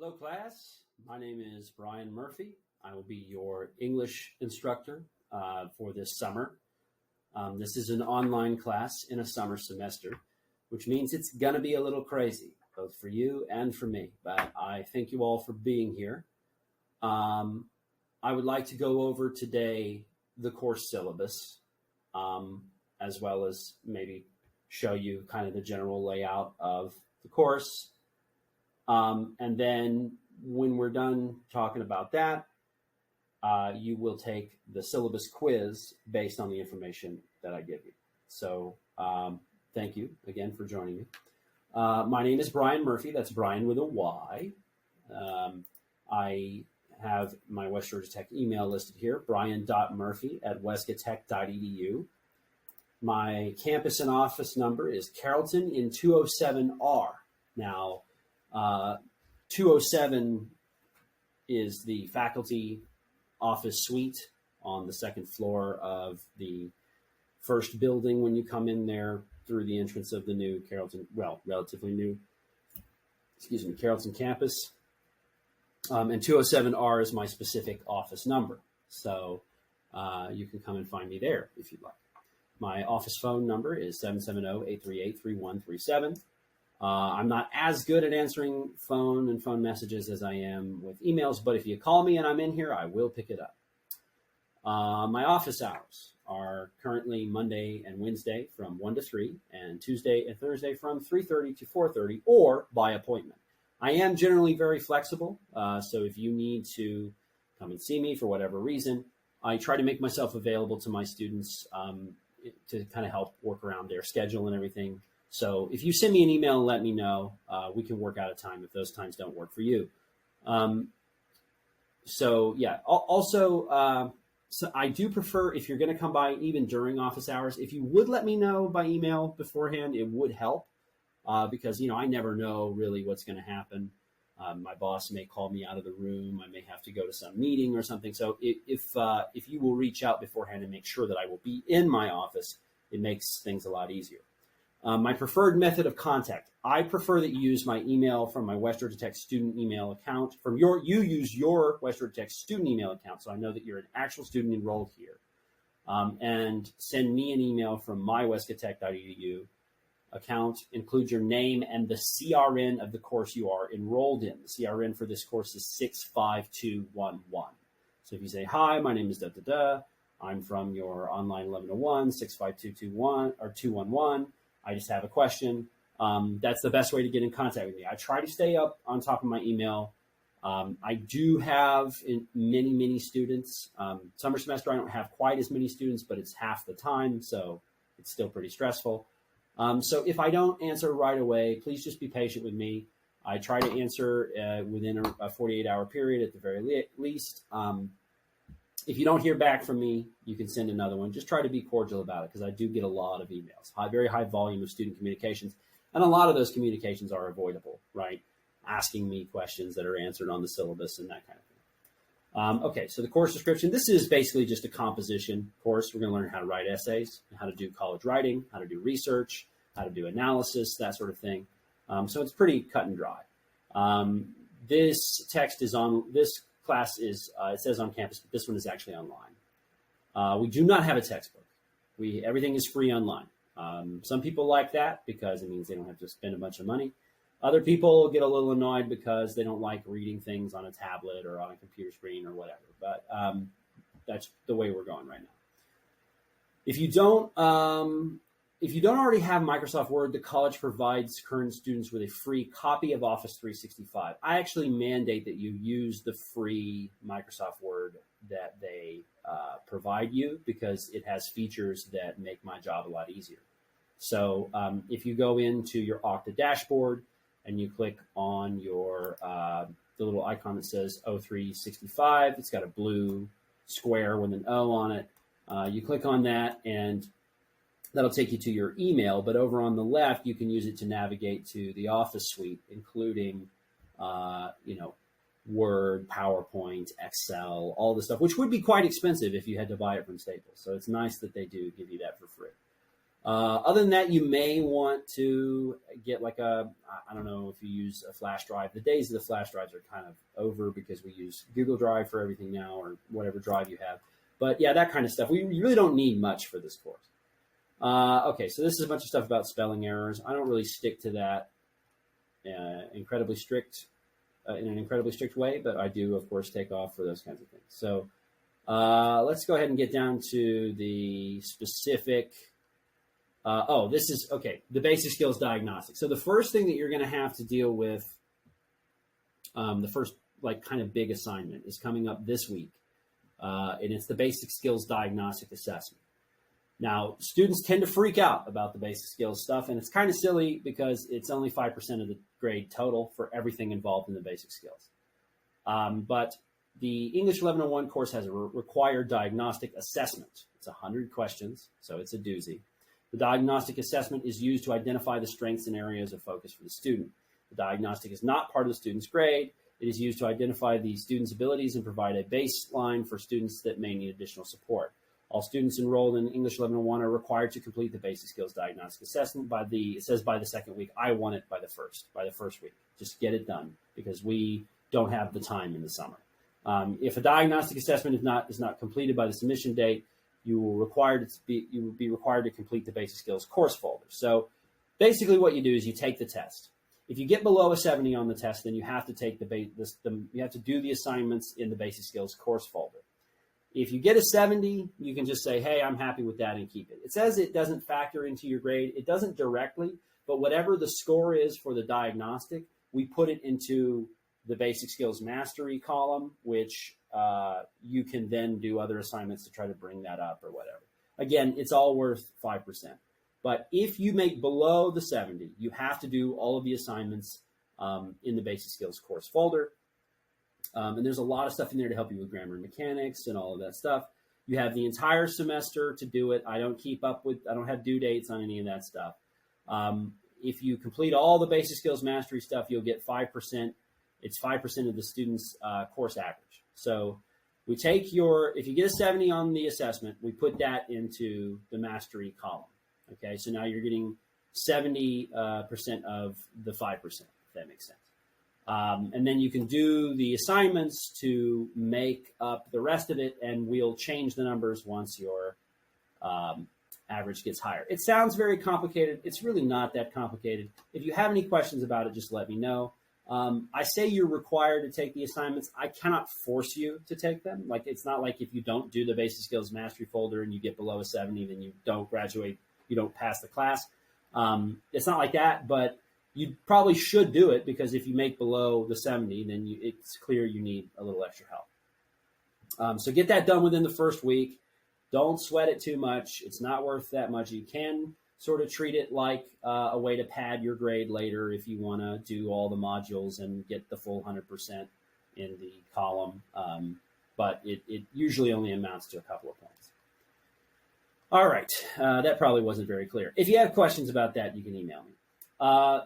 Hello, class. My name is Brian Murphy. I will be your English instructor for this summer. This is an online class in a summer semester, which means it's going to be a little crazy, both for you and for me. But I thank you all for being here. I would like to go over today the course syllabus, as well as maybe show you kind of the general layout of the course. And then when we're done talking about that, you will take the syllabus quiz based on the information that I give you. So thank you again for joining me. My name is Brian Murphy. That's Brian with a Y. I have my West Georgia Tech email listed here, brian.murphy@wesgatech.edu. My campus and office number is Carrollton in 207R. Now, 207 is the faculty office suite on the second floor of the first building when you come in there through the entrance of the new Carrollton, relatively new, Carrollton campus. And 207R is my specific office number. So you can come and find me there if you'd like. My office phone number is 770-838-3137. I'm not as good at answering phone messages as I am with emails, but if you call me and I'm in here, I will pick it up. My office hours are currently Monday and Wednesday from 1 to 3, and Tuesday and Thursday from 3:30 to 4:30, or by appointment. I am generally very flexible, so if you need to come and see me for whatever reason, I try to make myself available to my students to kind of help work around their schedule and everything. So if you send me an email and let me know, we can work out a time if those times don't work for you. So I do prefer, if you're going to come by even during office hours, if you would let me know by email beforehand, it would help because, I never know really what's going to happen. My boss may call me out of the room. I may have to go to some meeting or something. So if you will reach out beforehand and make sure that I will be in my office, it makes things a lot easier. My preferred method of contact. I prefer that you use my email from my West Georgia Tech student email account. You use your West Georgia Tech student email account, so I know that you're an actual student enrolled here. And send me an email from my wesgatech.edu account. Include your name and the CRN of the course you are enrolled in. The CRN for this course is 65211. So if you say, hi, my name is da-da-da, I'm from your online 1101, 65221 or 211. I just have a question. That's the best way to get in contact with me. I try to stay up on top of my email. I do have many students. Summer semester, I don't have quite as many students, but it's half the time, so it's still pretty stressful. So if I don't answer right away, please just be patient with me. I try to answer within a 48-hour period at the very least. If you don't hear back from me, you can send another one. Just try to be cordial about it because I do get a lot of emails, very high volume of student communications. And a lot of those communications are avoidable, right? Asking me questions that are answered on the syllabus and that kind of thing. Okay, so the course description. This is basically just a composition course. We're going to learn how to write essays, how to do college writing, how to do research, how to do analysis, that sort of thing. So it's pretty cut and dry. This text is on this class is, it says on campus, but this one is actually online. We do not have a textbook. Everything is free online. Some people like that because it means they don't have to spend a bunch of money. Other people get a little annoyed because they don't like reading things on a tablet or on a computer screen or whatever. But that's the way we're going right now. If you don't already have Microsoft Word, the college provides current students with a free copy of Office 365. I actually mandate that you use the free Microsoft Word that they provide you because it has features that make my job a lot easier. So if you go into your Okta dashboard and you click on your the little icon that says O365, it's got a blue square with an O on it. You click on that and that'll take you to your email, but over on the left, you can use it to navigate to the Office suite, including, Word, PowerPoint, Excel, all this stuff, which would be quite expensive if you had to buy it from Staples. So it's nice that they do give you that for free. Other than that, you may want to get like I don't know if you use a flash drive. The days of the flash drives are kind of over because we use Google Drive for everything now, or whatever drive you have. But yeah, that kind of stuff. You really don't need much for this course. Okay, so this is a bunch of stuff about spelling errors. I don't really stick to that in an incredibly strict way, but I do, of course, take off for those kinds of things. So let's go ahead and get down to the specific. This is, okay, the basic skills diagnostic. So the first thing that you're going to have to deal with, the first like kind of big assignment is coming up this week, and it's the basic skills diagnostic assessment. Now, students tend to freak out about the basic skills stuff, and it's kind of silly because it's only 5% of the grade total for everything involved in the basic skills. But the English 1101 course has a required diagnostic assessment. It's 100 questions, so it's a doozy. The diagnostic assessment is used to identify the strengths and areas of focus for the student. The diagnostic is not part of the student's grade. It is used to identify the student's abilities and provide a baseline for students that may need additional support. All students enrolled in English 1101 are required to complete the basic skills diagnostic assessment it says by the second week. I want it by the first week. Just get it done because we don't have the time in the summer. If a diagnostic assessment is not completed by the submission date, you will be required to complete the basic skills course folder. So basically what you do is you take the test. If you get below a 70 on the test, then you have to take you have to do the assignments in the basic skills course folder. If you get a 70, you can just say, hey, I'm happy with that and keep it. It says it doesn't factor into your grade. It doesn't directly, but whatever the score is for the diagnostic, we put it into the basic skills mastery column, which you can then do other assignments to try to bring that up or whatever. Again, it's all worth 5%. But if you make below the 70, you have to do all of the assignments in the basic skills course folder. And there's a lot of stuff in there to help you with grammar and mechanics and all of that stuff. You have the entire semester to do it. I don't have due dates on any of that stuff. If you complete all the basic skills mastery stuff, you'll get 5%. It's 5% of the student's course average. So we take if you get a 70 on the assessment, we put that into the mastery column. Okay, so now you're getting 70% of the 5%, if that makes sense. And then you can do the assignments to make up the rest of it, and we'll change the numbers once your average gets higher. It sounds very complicated. It's really not that complicated. If you have any questions about it, just let me know. I say you're required to take the assignments. I cannot force you to take them. Like, it's not like if you don't do the basic skills mastery folder and you get below a 70, then you don't graduate, you don't pass the class. It's not like that, but you probably should do it because if you make below the 70, then it's clear you need a little extra help. So get that done within the first week. Don't sweat it too much. It's not worth that much. You can sort of treat it like a way to pad your grade later if you want to do all the modules and get the full 100% in the column. But it usually only amounts to a couple of points. All right. That probably wasn't very clear. If you have questions about that, you can email me.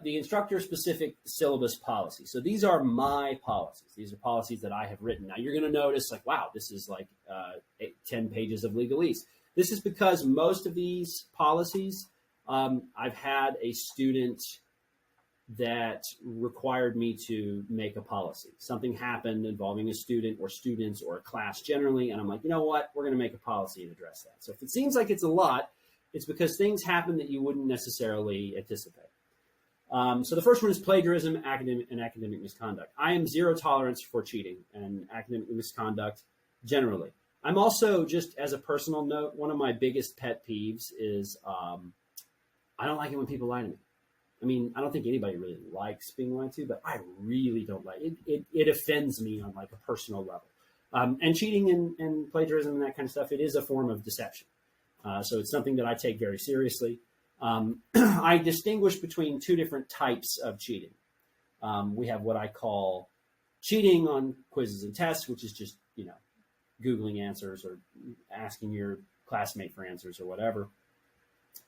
The instructor-specific syllabus policy. So these are my policies. These are policies that I have written. Now, you're going to notice, like, wow, this is like 10 pages of legalese. This is because most of these policies, I've had a student that required me to make a policy. Something happened involving a student or students or a class generally, and I'm like, you know what? We're going to make a policy and address that. So if it seems like it's a lot, it's because things happen that you wouldn't necessarily anticipate. So the first one is plagiarism and academic misconduct. I am zero tolerance for cheating and academic misconduct generally. I'm also, just as a personal note, one of my biggest pet peeves is I don't like it when people lie to me. I mean, I don't think anybody really likes being lied to, but I really don't like it. It offends me on like a personal level. And cheating and plagiarism and that kind of stuff, it is a form of deception. So it's something that I take very seriously. I distinguish between two different types of cheating. We have what I call cheating on quizzes and tests, which is just, Googling answers or asking your classmate for answers or whatever.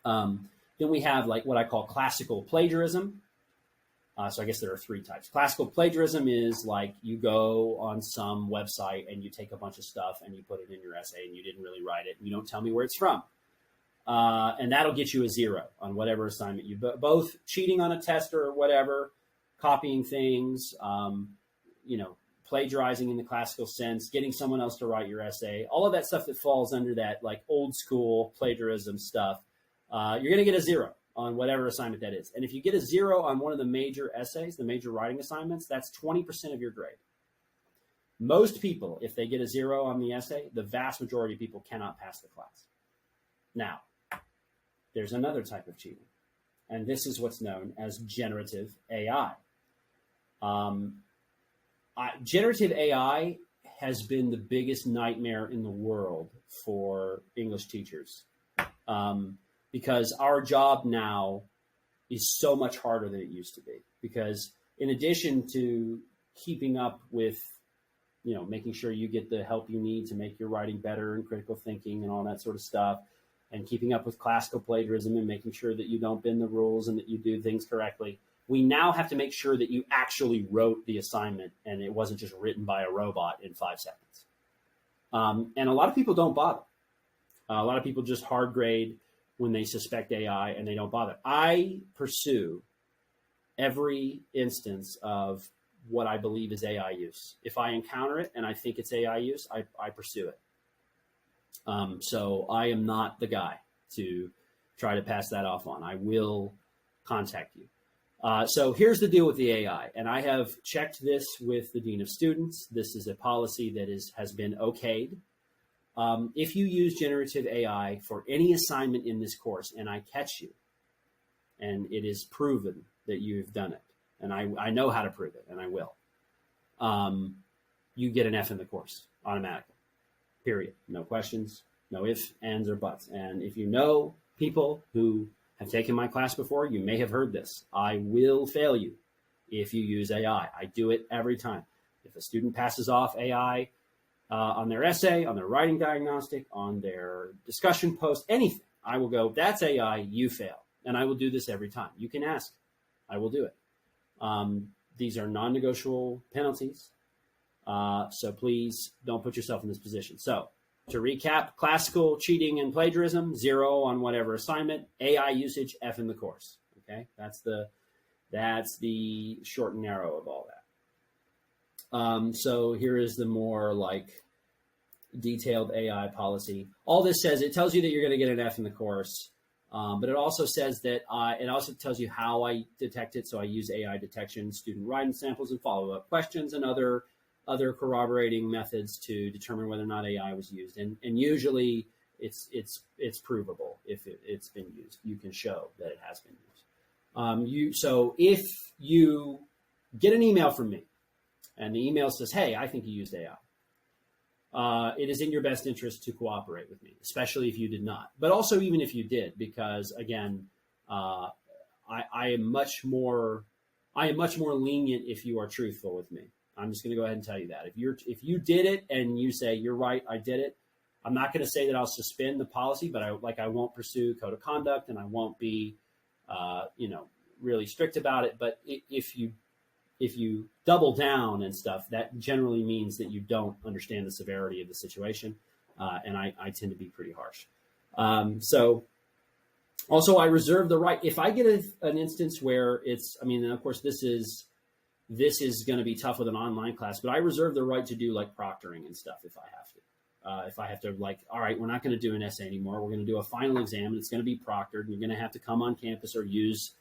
Then we have like what I call classical plagiarism. So I guess there are three types. Classical plagiarism is like you go on some website and you take a bunch of stuff and you put it in your essay and you didn't really write it and you don't tell me where it's from. and that'll get you a 0 on whatever assignment you both cheating on a test or whatever, copying things, plagiarizing in the classical sense, getting someone else to write your essay, all of that stuff that falls under that like old school plagiarism stuff, you're going to get a 0 on whatever assignment that is. And if you get a 0 on one of the major essays, the major writing assignments, that's 20% of your grade. Most people, if they get a 0 on the essay, the vast majority of people cannot pass the class. Now, there's another type of cheating, and this is what's known as generative AI. Generative AI has been the biggest nightmare in the world for English teachers, because our job now is so much harder than it used to be. Because in addition to keeping up with, making sure you get the help you need to make your writing better and critical thinking and all that sort of stuff, and keeping up with classical plagiarism and making sure that you don't bend the rules and that you do things correctly, we now have to make sure that you actually wrote the assignment and it wasn't just written by a robot in 5 seconds. And a lot of people don't bother. A lot of people just hard grade when they suspect AI and they don't bother. I pursue every instance of what I believe is AI use. If I encounter it and I think it's AI use, I pursue it. So I am not the guy to try to pass that off on. I will contact you. So here's the deal with the AI, and I have checked this with the Dean of Students. This is a policy that has been okayed. If you use generative AI for any assignment in this course and I catch you, and it is proven that you've done it, and I know how to prove it, and I will, you get an F in the course automatically, period. No questions, no ifs, ands, or buts. And if you know people who have taken my class before, you may have heard this. I will fail you if you use AI. I do it every time. If a student passes off AI on their essay, on their writing diagnostic, on their discussion post, anything, I will go, that's AI, you fail. And I will do this every time. You can ask. I will do it. These are non-negotiable penalties. So please don't put yourself in this position. So to recap, classical cheating and plagiarism, 0 on whatever assignment. AI usage, F in the course. Okay, that's the short and narrow of all that. So here is the more like detailed AI policy. All this says, it tells you that you're going to get an F in the course, but it also says that it also tells you how I detect it. So I use AI detection, student writing samples, and follow-up questions, and other corroborating methods to determine whether or not AI was used. And usually it's provable if it's been used. You can show that it has been used. So if you get an email from me and the email says, hey, I think you used AI, it is in your best interest to cooperate with me, especially if you did not. But also even if you did, because again, I am much more lenient if you are truthful with me. I'm just going to go ahead and tell you that. If you did it and you say, you're right, I did it, I'm not going to say that I'll suspend the policy, but I won't pursue code of conduct, and I won't be, really strict about it. But if you double down and stuff, that generally means that you don't understand the severity of the situation. And I tend to be pretty harsh. So also I reserve the right, if I get an instance where and of course this is going to be tough with an online class, but I reserve the right to do like proctoring and stuff if I have to. If I have to, like, all right, we're not going to do an essay anymore. We're going to do a final exam, and it's going to be proctored, and you're going to have to come on campus or use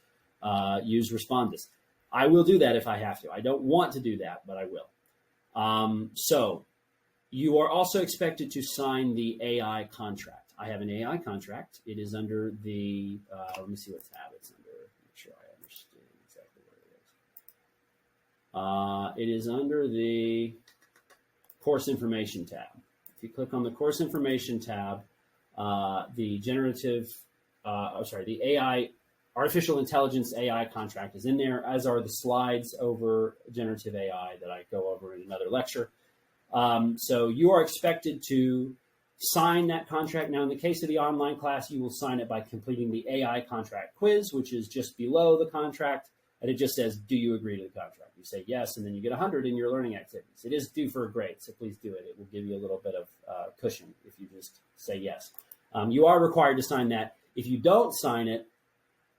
Respondus. I will do that if I have to. I don't want to do that, but I will. So you are also expected to sign the AI contract. I have an AI contract. It is under the, let me see what tab it's under. Make sure I understand exactly where it is. It is under the course information tab. If you click on the course information tab, the AI, artificial intelligence AI contract is in there, as are the slides over generative AI that I go over in another lecture. So you are expected to sign that contract. Now, in the case of the online class, you will sign it by completing the AI contract quiz, which is just below the contract. And it just says, do you agree to the contract? You say yes, and then you get 100 in your learning activities. It is due for a grade, so please do it. It will give you a little bit of cushion if you just say yes. You are required to sign that. If you don't sign it,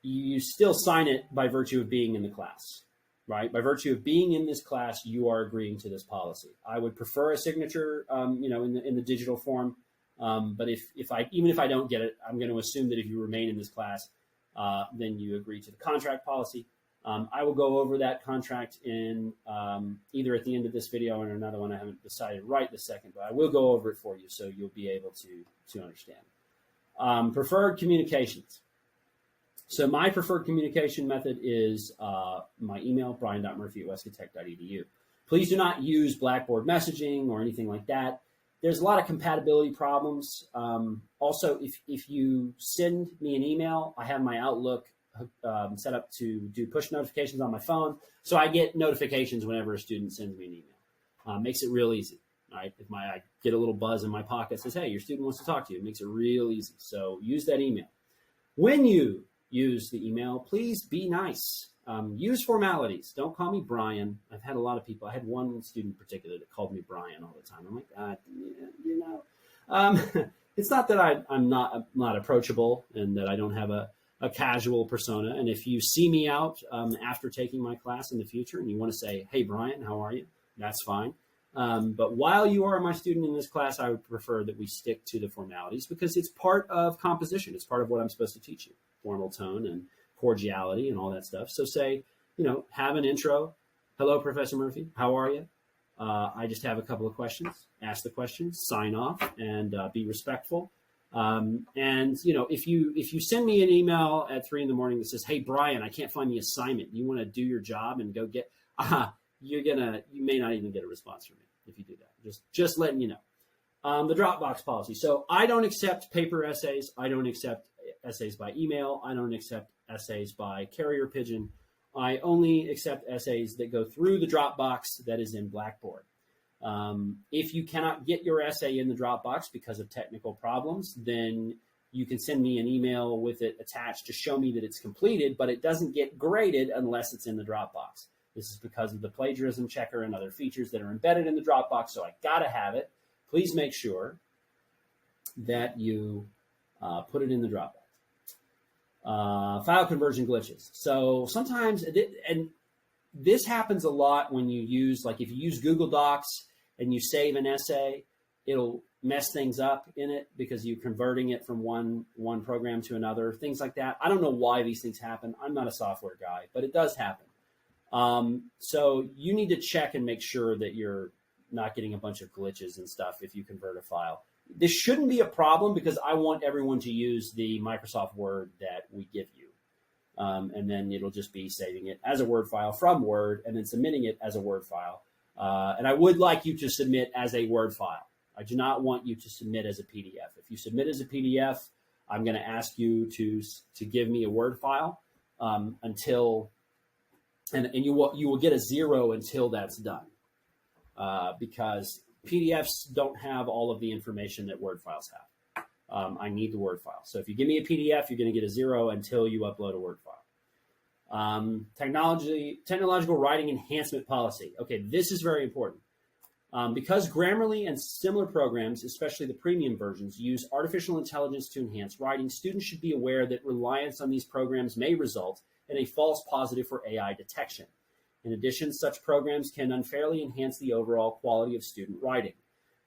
you still sign it by virtue of being in the class, right? By virtue of being in this class, you are agreeing to this policy. I would prefer a signature, in the digital form. But even if I don't get it, I'm going to assume that if you remain in this class, then you agree to the contract policy. I will go over that contract in either at the end of this video or another one. I haven't decided right this second, but I will go over it for you so you'll be able to understand. Preferred communications. So my preferred communication method is my email, brian.murphy@westcatech.edu. Please do not use Blackboard messaging or anything like that. There's a lot of compatibility problems. Also, if you send me an email, I have my Outlook set up to do push notifications on my phone. So I get notifications whenever a student sends me an email. Makes it real easy. Right? If I get a little buzz in my pocket that says, hey, your student wants to talk to you, it makes it real easy. So use that email. When you use the email, please be nice. Use formalities. Don't call me Brian. I've had a lot of people. I had one student in particular that called me Brian all the time. I'm like, it's not that I'm not approachable and that I don't have a casual persona. And if you see me out after taking my class in the future and you want to say, hey, Brian, how are you? That's fine. But while you are my student in this class, I would prefer that we stick to the formalities because it's part of composition. It's part of what I'm supposed to teach you, formal tone and cordiality and all that stuff. So say, have an intro. Hello, Professor Murphy. How are you? I just have a couple of questions. Ask the questions, sign off, and be respectful. If you send me an email at 3 a.m. that says, hey, Brian, I can't find the assignment. You want to do your job and go get, you may not even get a response from me if you do that. Just letting you know. The Dropbox policy. So I don't accept paper essays. I don't accept essays by email. I don't accept essays by carrier pigeon. I only accept essays that go through the Dropbox that is in Blackboard. If you cannot get your essay in the Dropbox because of technical problems, then you can send me an email with it attached to show me that it's completed, but it doesn't get graded unless it's in the Dropbox. This is because of the plagiarism checker and other features that are embedded in the Dropbox, so I got to have it. Please make sure that you put it in the Dropbox. File conversion glitches. So sometimes, and this happens a lot when you use, if you use Google Docs and you save an essay, it'll mess things up in it because you're converting it from one program to another, things like that. I don't know why these things happen. I'm not a software guy, but it does happen. So you need to check and make sure that you're not getting a bunch of glitches and stuff if you convert a file. This shouldn't be a problem because I want everyone to use the Microsoft Word that we give you. And then it'll just be saving it as a Word file from Word and then submitting it as a Word file. And I would like you to submit as a Word file. I do not want you to submit as a PDF. If you submit as a PDF, I'm going to ask you to give me a Word file until, and you will get a 0 until that's done. Because PDFs don't have all of the information that Word files have. I need the Word file. So if you give me a PDF, you're going to get a 0 until you upload a Word file. Technological writing enhancement policy. Okay, this is very important. Because Grammarly and similar programs, especially the premium versions, use artificial intelligence to enhance writing, students should be aware that reliance on these programs may result in a false positive for AI detection. In addition, such programs can unfairly enhance the overall quality of student writing.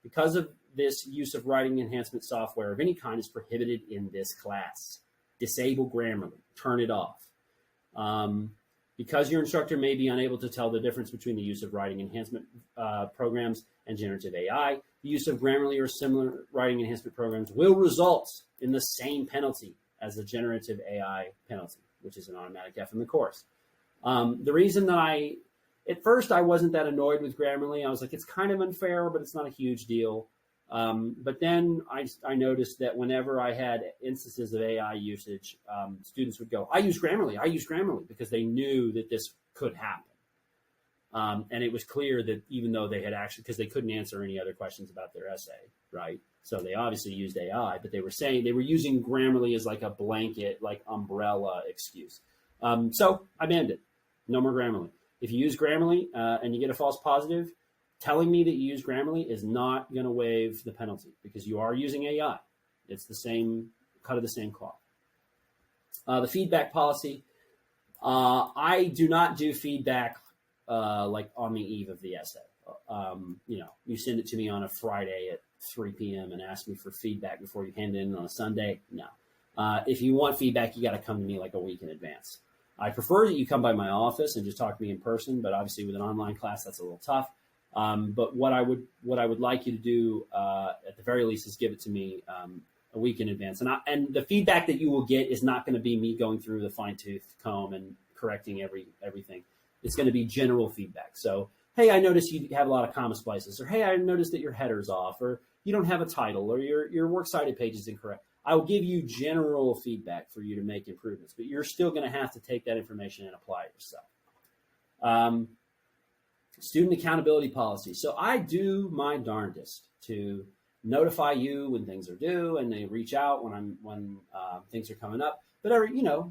Because of this, use of writing enhancement software of any kind is prohibited in this class. Disable Grammarly. Turn it off. Because your instructor may be unable to tell the difference between the use of writing enhancement programs and generative AI, the use of Grammarly or similar writing enhancement programs will result in the same penalty as the generative AI penalty, which is an automatic F in the course. The reason that at first I wasn't that annoyed with Grammarly. I was like, it's kind of unfair, but it's not a huge deal. But then I noticed that whenever I had instances of AI usage, students would go, I use Grammarly, because they knew that this could happen. And it was clear that even though they had actually, because they couldn't answer any other questions about their essay, right? So they obviously used AI, but they were using Grammarly as like a blanket, like umbrella excuse. So I banned it. No more Grammarly. If you use Grammarly and you get a false positive, telling me that you use Grammarly is not going to waive the penalty because you are using AI. It's the same cut of the same cloth. The feedback policy. I do not do feedback like on the eve of the essay. You send it to me on a Friday at 3 p.m. and ask me for feedback before you hand it in on a Sunday. No. If you want feedback, you got to come to me like a week in advance. I prefer that you come by my office and just talk to me in person, but obviously with an online class, that's a little tough. But what I would like you to do at the very least is give it to me a week in advance. And the feedback that you will get is not going to be me going through the fine-tooth comb and correcting everything. It's going to be general feedback. So, hey, I noticed you have a lot of comma splices, or hey, I noticed that your header's off, or you don't have a title, or your works cited page is incorrect. I will give you general feedback for you to make improvements, but you're still going to have to take that information and apply it yourself. Student accountability policy. So I do my darndest to notify you when things are due, and they reach out when things are coming up. But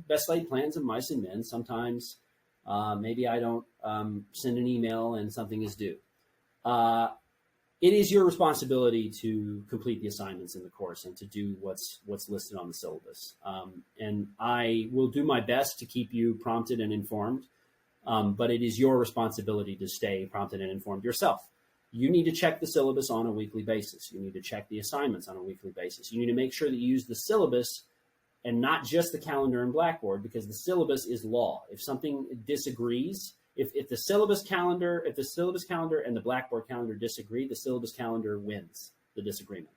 best laid plans of mice and men. Sometimes maybe I don't send an email and something is due. It is your responsibility to complete the assignments in the course and to do what's listed on the syllabus. And I will do my best to keep you prompted and informed, but it is your responsibility to stay prompted and informed yourself. You need to check the syllabus on a weekly basis. You need to check the assignments on a weekly basis. You need to make sure that you use the syllabus and not just the calendar and Blackboard, because the syllabus is law. If something disagrees, if the syllabus calendar and the Blackboard calendar disagree, the syllabus calendar wins the disagreement.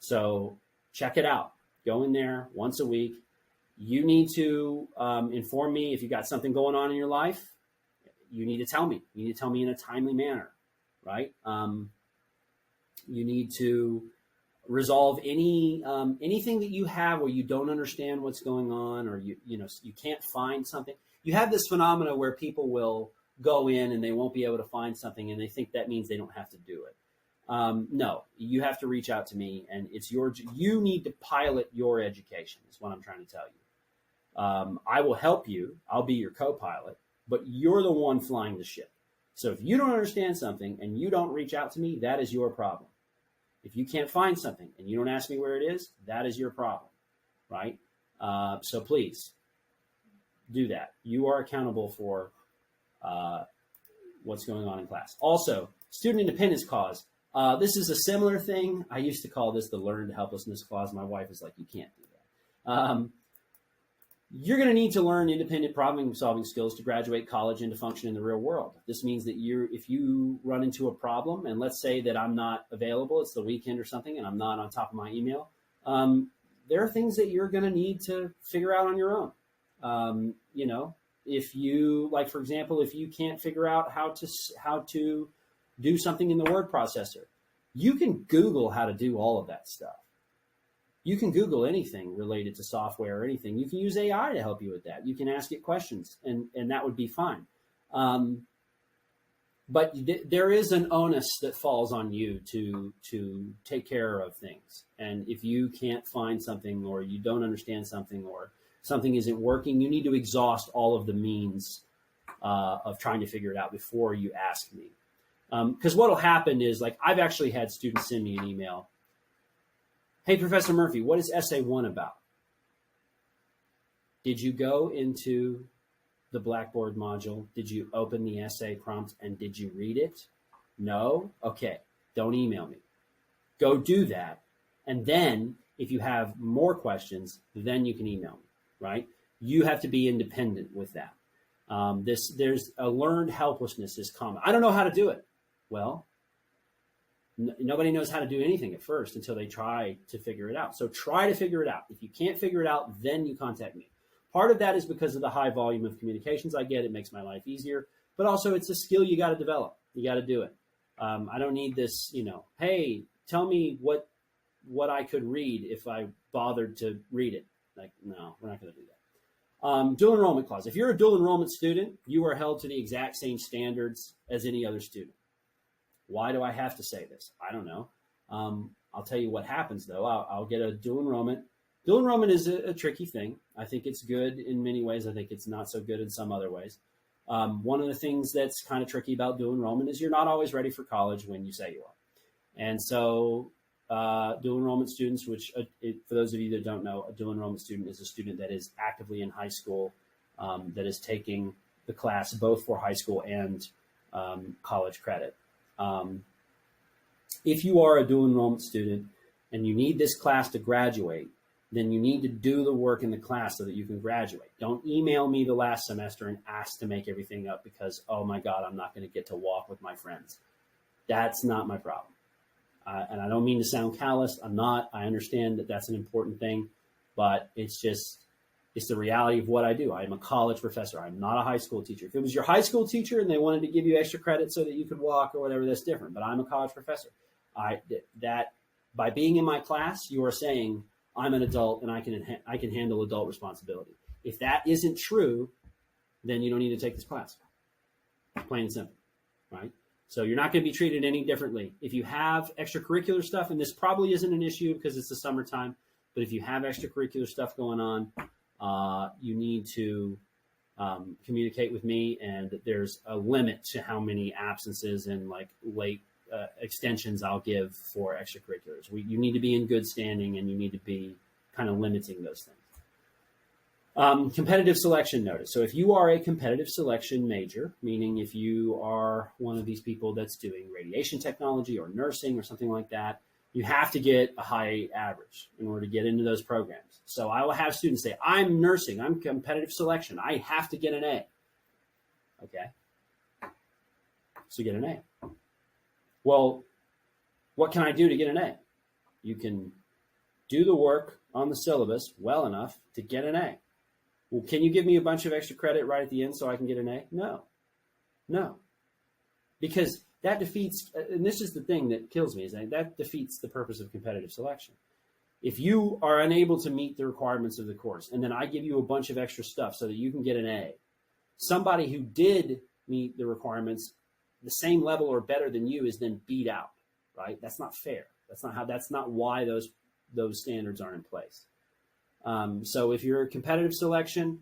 So check it out. Go in there once a week. You need to inform me if you've got something going on in your life. You need to tell me. You need to tell me in a timely manner, right? You need to resolve anything that you have where you don't understand what's going on, or you can't find something. You have this phenomena where people will go in and they won't be able to find something, and they think that means they don't have to do it. No, you have to reach out to me, and you need to pilot your education is what I'm trying to tell you. I will help you. I'll be your co-pilot, but you're the one flying the ship. So if you don't understand something and you don't reach out to me, that is your problem. If you can't find something and you don't ask me where it is, that is your problem, right? So please do that. You are accountable for what's going on in class. Also, student independence clause. This is a similar thing. I used to call this the learned helplessness clause. My wife is like, you can't do that. You're going to need to learn independent problem-solving skills to graduate college and to function in the real world. This means that if you run into a problem, and let's say that I'm not available, it's the weekend or something, and I'm not on top of my email, there are things that you're going to need to figure out on your own. If you, like, for example, if you can't figure out how to do something in the word processor, you can Google how to do all of that stuff. You can Google anything related to software or anything. You can use AI to help you with that. You can ask it questions, and that would be fine. But there is an onus that falls on you to take care of things. And if you can't find something, or you don't understand something, or something isn't working, you need to exhaust all of the means of trying to figure it out before you ask me. Because what will happen is, like, I've actually had students send me an email. Hey, Professor Murphy, what is essay 1 about? Did you go into the Blackboard module? Did you open the essay prompt and did you read it? No? Okay, don't email me. Go do that. And then if you have more questions, then you can email me, right? You have to be independent with that. There's a learned helplessness is common. I don't know how to do it. Well, nobody knows how to do anything at first until they try to figure it out. So try to figure it out. If you can't figure it out, then you contact me. Part of that is because of the high volume of communications I get. It makes my life easier, but also it's a skill you got to develop. You got to do it. I don't need this, hey, tell me what I could read if I bothered to read it. Like, no, we're not going to do that. Dual enrollment clause. If you're a dual enrollment student, you are held to the exact same standards as any other student. Why do I have to say this? I don't know. I'll tell you what happens, though. I'll get a dual enrollment. Dual enrollment is a tricky thing. I think it's good in many ways. I think it's not so good in some other ways. One of the things that's kind of tricky about dual enrollment is you're not always ready for college when you say you are. And so dual enrollment students, which for those of you that don't know, a dual enrollment student is a student that is actively in high school, that is taking the class both for high school and college credit. If you are a dual enrollment student and you need this class to graduate, then you need to do the work in the class so that you can graduate. Don't email me the last semester and ask to make everything up because, oh my God, I'm not going to get to walk with my friends. That's not my problem. And I don't mean to sound callous. I'm not. I understand that that's an important thing, but it's the reality of what I do. I am a college professor. I'm not a high school teacher. If it was your high school teacher and they wanted to give you extra credit so that you could walk or whatever, that's different. But I'm a college professor. That by being in my class, you are saying I'm an adult and I can handle adult responsibility. If that isn't true, then you don't need to take this class. Plain and simple, right? So you're not going to be treated any differently. If you have extracurricular stuff, and this probably isn't an issue because it's the summertime, but if you have extracurricular stuff going on, you need to communicate with me, and there's a limit to how many absences and like late extensions I'll give for extracurriculars. You need to be in good standing, and you need to be kind of limiting those things. Competitive selection notice. So if you are a competitive selection major, meaning if you are one of these people that's doing radiation technology or nursing or something like that, you have to get a high average in order to get into those programs. So I will have students say, I'm nursing, I'm competitive selection, I have to get an A. Okay. So get an A. Well, what can I do to get an A? You can do the work on the syllabus well enough to get an A. Well, can you give me a bunch of extra credit right at the end so I can get an A? No. Because that defeats, and this is the thing that kills me, is that defeats the purpose of competitive selection. If you are unable to meet the requirements of the course, and then I give you a bunch of extra stuff so that you can get an A, somebody who did meet the requirements the same level or better than you is then beat out, right? That's not fair. That's not why those standards are in place. So if you're a competitive selection,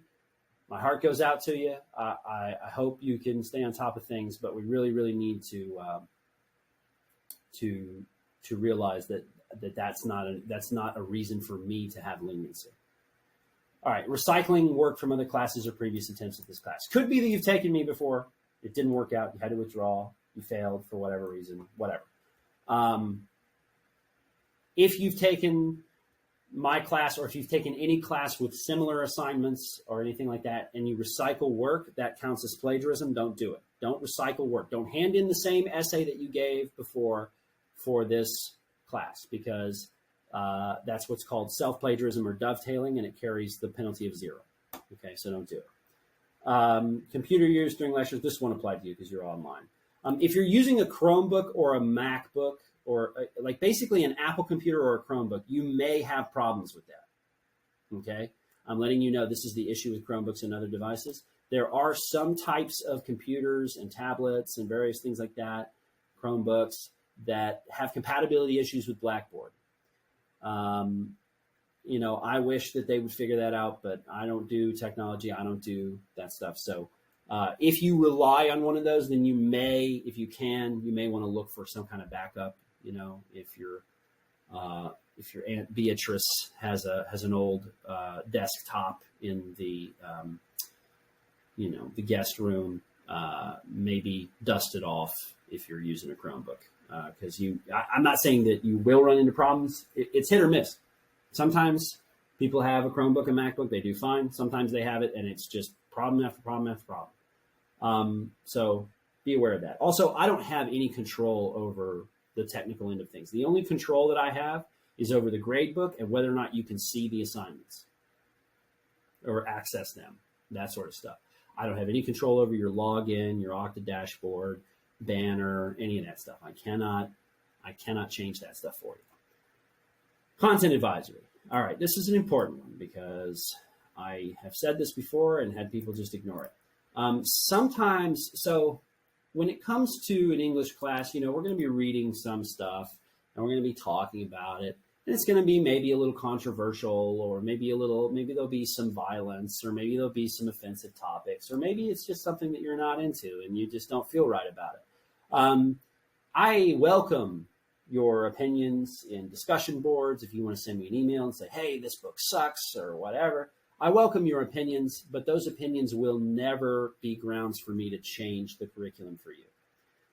my heart goes out to you. I hope you can stay on top of things, but we really, really need to realize that's not a reason for me to have leniency. All right, recycling work from other classes or previous attempts at this class. Could be that you've taken me before. It didn't work out. You had to withdraw. You failed for whatever reason, whatever. If you've taken my class, or if you've taken any class with similar assignments or anything like that, and you recycle work, that counts as plagiarism. Don't do it. Don't recycle work. Don't hand in the same essay that you gave before for this class, because that's what's called self-plagiarism or dovetailing, and it carries the penalty of 0. Okay, so don't do it. Computer use during lectures, this won't apply to you because you're online. If you're using a Chromebook or a MacBook, or like basically an Apple computer or a Chromebook, you may have problems with that. Okay, I'm letting you know this is the issue with Chromebooks and other devices. There are some types of computers and tablets and various things like that, Chromebooks, that have compatibility issues with Blackboard. I wish that they would figure that out, but I don't do technology. I don't do that stuff. So if you rely on one of those, then you may, if you may want to look for some kind of backup. If your Aunt Beatrice has an old desktop in the the guest room, maybe dust it off if you're using a Chromebook, because I'm not saying that you will run into problems. It's hit or miss. Sometimes people have a Chromebook and MacBook, they do fine. Sometimes they have it and it's just problem after problem after problem. So be aware of that. Also, I don't have any control over the technical end of things. The only control that I have is over the grade book and whether or not you can see the assignments or access them, that sort of stuff. I don't have any control over your login, your Okta dashboard, banner, any of that stuff. I cannot change that stuff for you. Content advisory. All right, this is an important one because I have said this before and had people just ignore it. Sometimes, so when it comes to an English class, we're going to be reading some stuff and we're going to be talking about it. And it's going to be maybe a little controversial, or maybe there'll be some violence, or maybe there'll be some offensive topics, or maybe it's just something that you're not into and you just don't feel right about it. I welcome your opinions in discussion boards. If you want to send me an email and say, hey, this book sucks or whatever, I welcome your opinions, but those opinions will never be grounds for me to change the curriculum for you.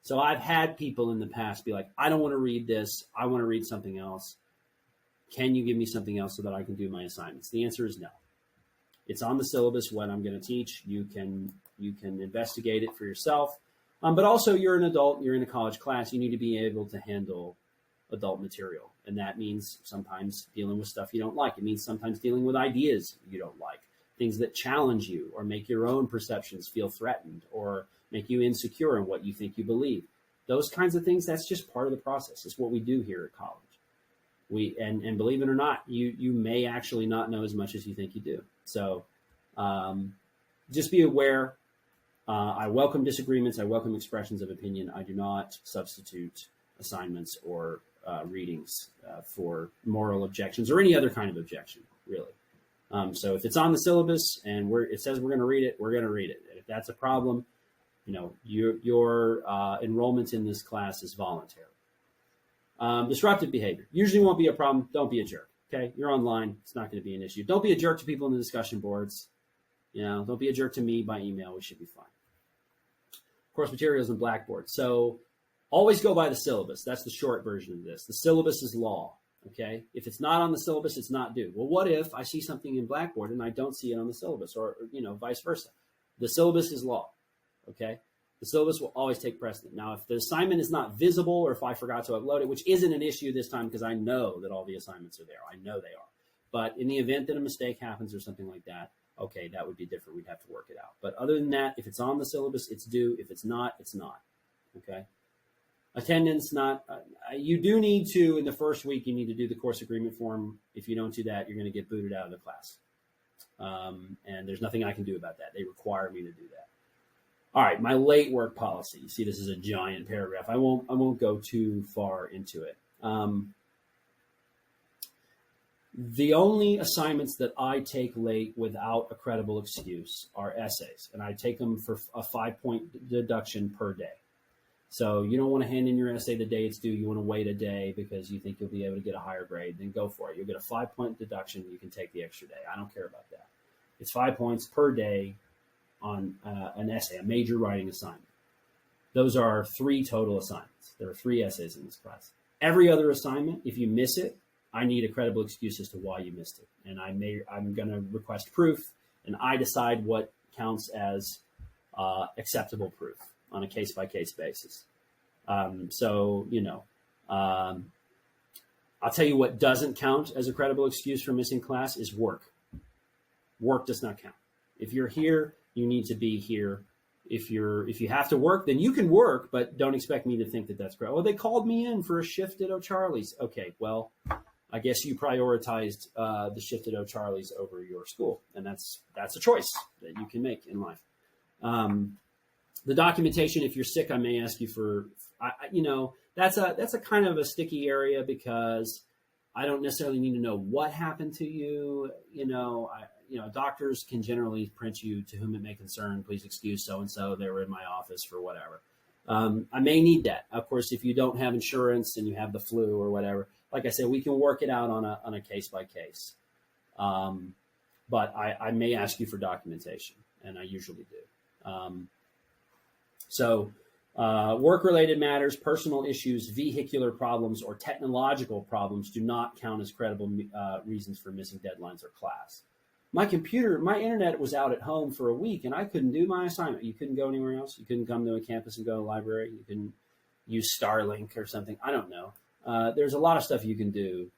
So I've had people in the past be like, I don't want to read this. I want to read something else. Can you give me something else so that I can do my assignments? The answer is no. It's on the syllabus what I'm going to teach. You can investigate it for yourself. But also, you're an adult, you're in a college class, you need to be able to handle adult material. And that means sometimes dealing with stuff you don't like. It means sometimes dealing with ideas you don't like, things that challenge you or make your own perceptions feel threatened or make you insecure in what you think you believe. Those kinds of things, that's just part of the process. It's what we do here at college. And believe it or not, you may actually not know as much as you think you do. So just be aware. I welcome disagreements. I welcome expressions of opinion. I do not substitute assignments or readings for moral objections or any other kind of objection, really. So if it's on the syllabus and it says we're going to read it, we're going to read it. If that's a problem, your enrollment in this class is voluntary. Disruptive behavior usually won't be a problem. Don't be a jerk. Okay, you're online. It's not going to be an issue. Don't be a jerk to people in the discussion boards. Don't be a jerk to me by email. We should be fine. Course materials and Blackboard. So always go by the syllabus. That's the short version of this. The syllabus is law. Okay. If it's not on the syllabus, it's not due. Well, what if I see something in Blackboard and I don't see it on the syllabus, or vice versa? The syllabus is law. Okay. The syllabus will always take precedent. Now, if the assignment is not visible or if I forgot to upload it, which isn't an issue this time because I know that all the assignments are there. I know they are. But in the event that a mistake happens or something like that, okay, that would be different. We'd have to work it out. But other than that, if it's on the syllabus, it's due. If it's not, it's not. Okay. Attendance, not. You do need to, in the first week, you need to do the course agreement form. If you don't do that, you're going to get booted out of the class. And there's nothing I can do about that. They require me to do that. All right, my late work policy. You see, this is a giant paragraph. I won't go too far into it. The only assignments that I take late without a credible excuse are essays, and I take them for a 5-point deduction per day. So you don't want to hand in your essay the day it's due. You want to wait a day because you think you'll be able to get a higher grade. Then go for it. You'll get a 5-point deduction. You can take the extra day. I don't care about that. It's 5 points per day on an essay, a major writing assignment. Those are 3 total assignments. There are 3 essays in this class. Every other assignment, if you miss it, I need a credible excuse as to why you missed it. And I'm going to request proof, and I decide what counts as acceptable proof on a case-by-case basis. I'll tell you what doesn't count as a credible excuse for missing class is work. Work does not count. If you're here, you need to be here. If you have to work, then you can work, but don't expect me to think that that's correct. Oh, they called me in for a shift at O'Charlie's. Okay, well, I guess you prioritized the shift at O'Charlie's over your school, and that's a choice that you can make in life. The documentation, if you're sick, I may ask you for, that's a kind of a sticky area because I don't necessarily need to know what happened to you. Doctors can generally print you to whom it may concern. Please excuse so-and-so. They were in my office for whatever. I may need that. Of course, if you don't have insurance and you have the flu or whatever, like I said, we can work it out on a case by case. But I may ask you for documentation, and I usually do. Work-related matters, personal issues, vehicular problems, or technological problems do not count as credible reasons for missing deadlines or class. My internet was out at home for a week, and I couldn't do my assignment. You couldn't go anywhere else. You couldn't come to a campus and go to a library. You couldn't use Starlink or something. I don't know. There's a lot of stuff you can do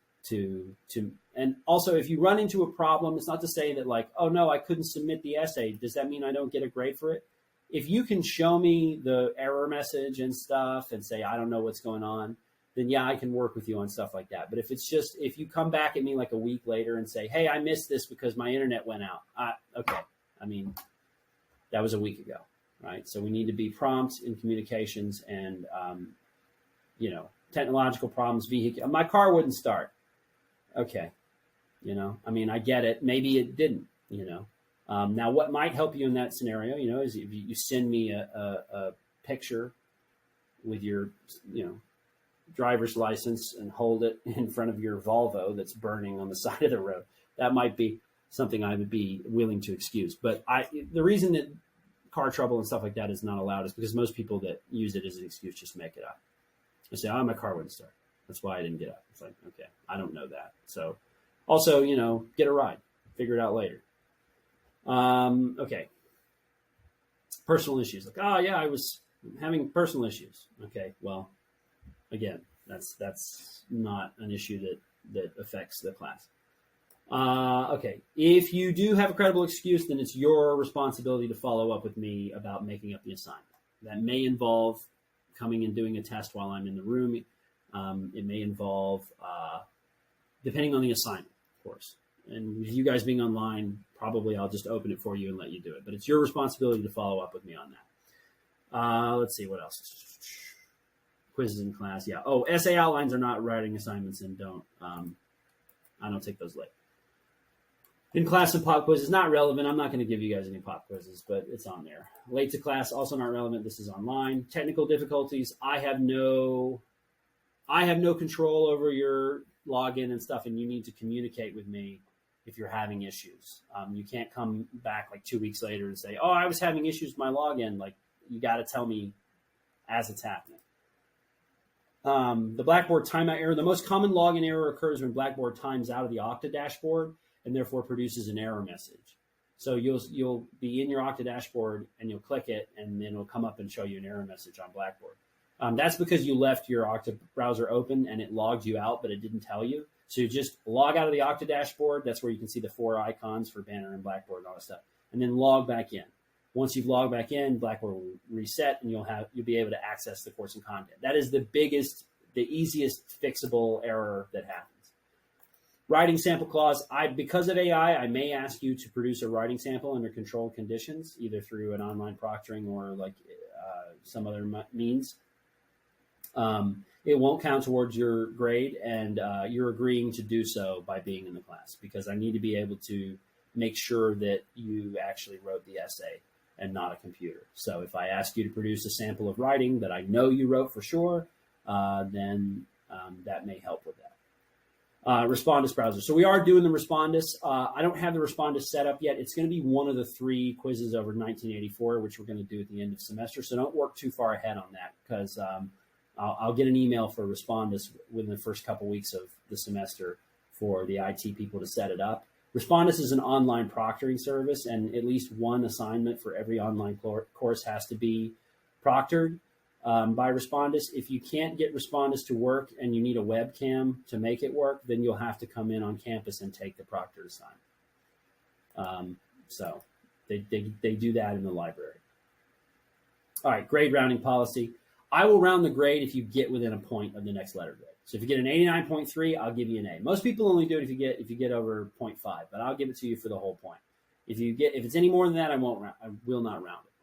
and also if you run into a problem, it's not to say that like, oh no, I couldn't submit the essay. Does that mean I don't get a grade for it? If you can show me the error message and stuff and say, I don't know what's going on, then yeah, I can work with you on stuff like that. But if you come back at me like a week later and say, hey, I missed this because my internet went out. Okay. I mean, that was a week ago, right? So we need to be prompt in communications and, technological problems, my car wouldn't start. Okay. I get it. Maybe it didn't, now what might help you in that scenario, is if you send me a picture with your, driver's license and hold it in front of your Volvo that's burning on the side of the road. That might be something I would be willing to excuse. But the reason that car trouble and stuff like that is not allowed is because most people that use it as an excuse just make it up. They say, oh, my car wouldn't start. That's why I didn't get up. It's like, okay, I don't know that. So also, get a ride. Figure it out later. Okay. Personal issues. Like, oh, yeah, I was having personal issues. Okay, well, again, that's not an issue that affects the class. Okay, if you do have a credible excuse, then it's your responsibility to follow up with me about making up the assignment. That may involve coming and doing a test while I'm in the room. It may involve, depending on the assignment, of course. And with you guys being online, probably I'll just open it for you and let you do it. But it's your responsibility to follow up with me on that. Let's see, what else? Quizzes in class, yeah. Oh, essay outlines are not writing assignments, and I don't take those late. In class and pop quizzes, not relevant. I'm not going to give you guys any pop quizzes, but it's on there. Late to class, also not relevant. This is online. Technical difficulties, I have no control over your login and stuff, and you need to communicate with me if you're having issues. You can't come back like 2 weeks later and say, oh, I was having issues with my login. Like, you got to tell me as it's happening. The Blackboard timeout error. The most common login error occurs when Blackboard times out of the Okta dashboard and therefore produces an error message. So you'll be in your Okta dashboard and you'll click it, and then it'll come up and show you an error message on Blackboard. That's because you left your Okta browser open and it logged you out, but it didn't tell you. So you just log out of the Okta dashboard. That's where you can see the 4 icons for Banner and Blackboard and all that stuff, and then log back in. Once you've logged back in, Blackboard will reset, and you'll be able to access the course and content. That is the easiest fixable error that happens. Writing sample clause. Because of AI, I may ask you to produce a writing sample under controlled conditions, either through an online proctoring or like some other means. It won't count towards your grade, and you're agreeing to do so by being in the class, because I need to be able to make sure that you actually wrote the essay and not a computer. So if I ask you to produce a sample of writing that I know you wrote for sure, then that may help with that. Respondus browser. So we are doing the Respondus. I don't have the Respondus set up yet. It's going to be one of the 3 quizzes over 1984, which we're going to do at the end of the semester. So don't work too far ahead on that, because I'll get an email for Respondus within the first couple weeks of the semester for the IT people to set it up. Respondus is an online proctoring service, and at least one assignment for every online course has to be proctored by Respondus. If you can't get Respondus to work and you need a webcam to make it work, then you'll have to come in on campus and take the proctored assignment. So they do that in the library. All right, grade rounding policy. I will round the grade if you get within a point of the next letter grade. So if you get an 89.3, I'll give you an A. Most people only do it if you get over 0.5, but I'll give it to you for the whole point. If it's any more than that, I will not round it.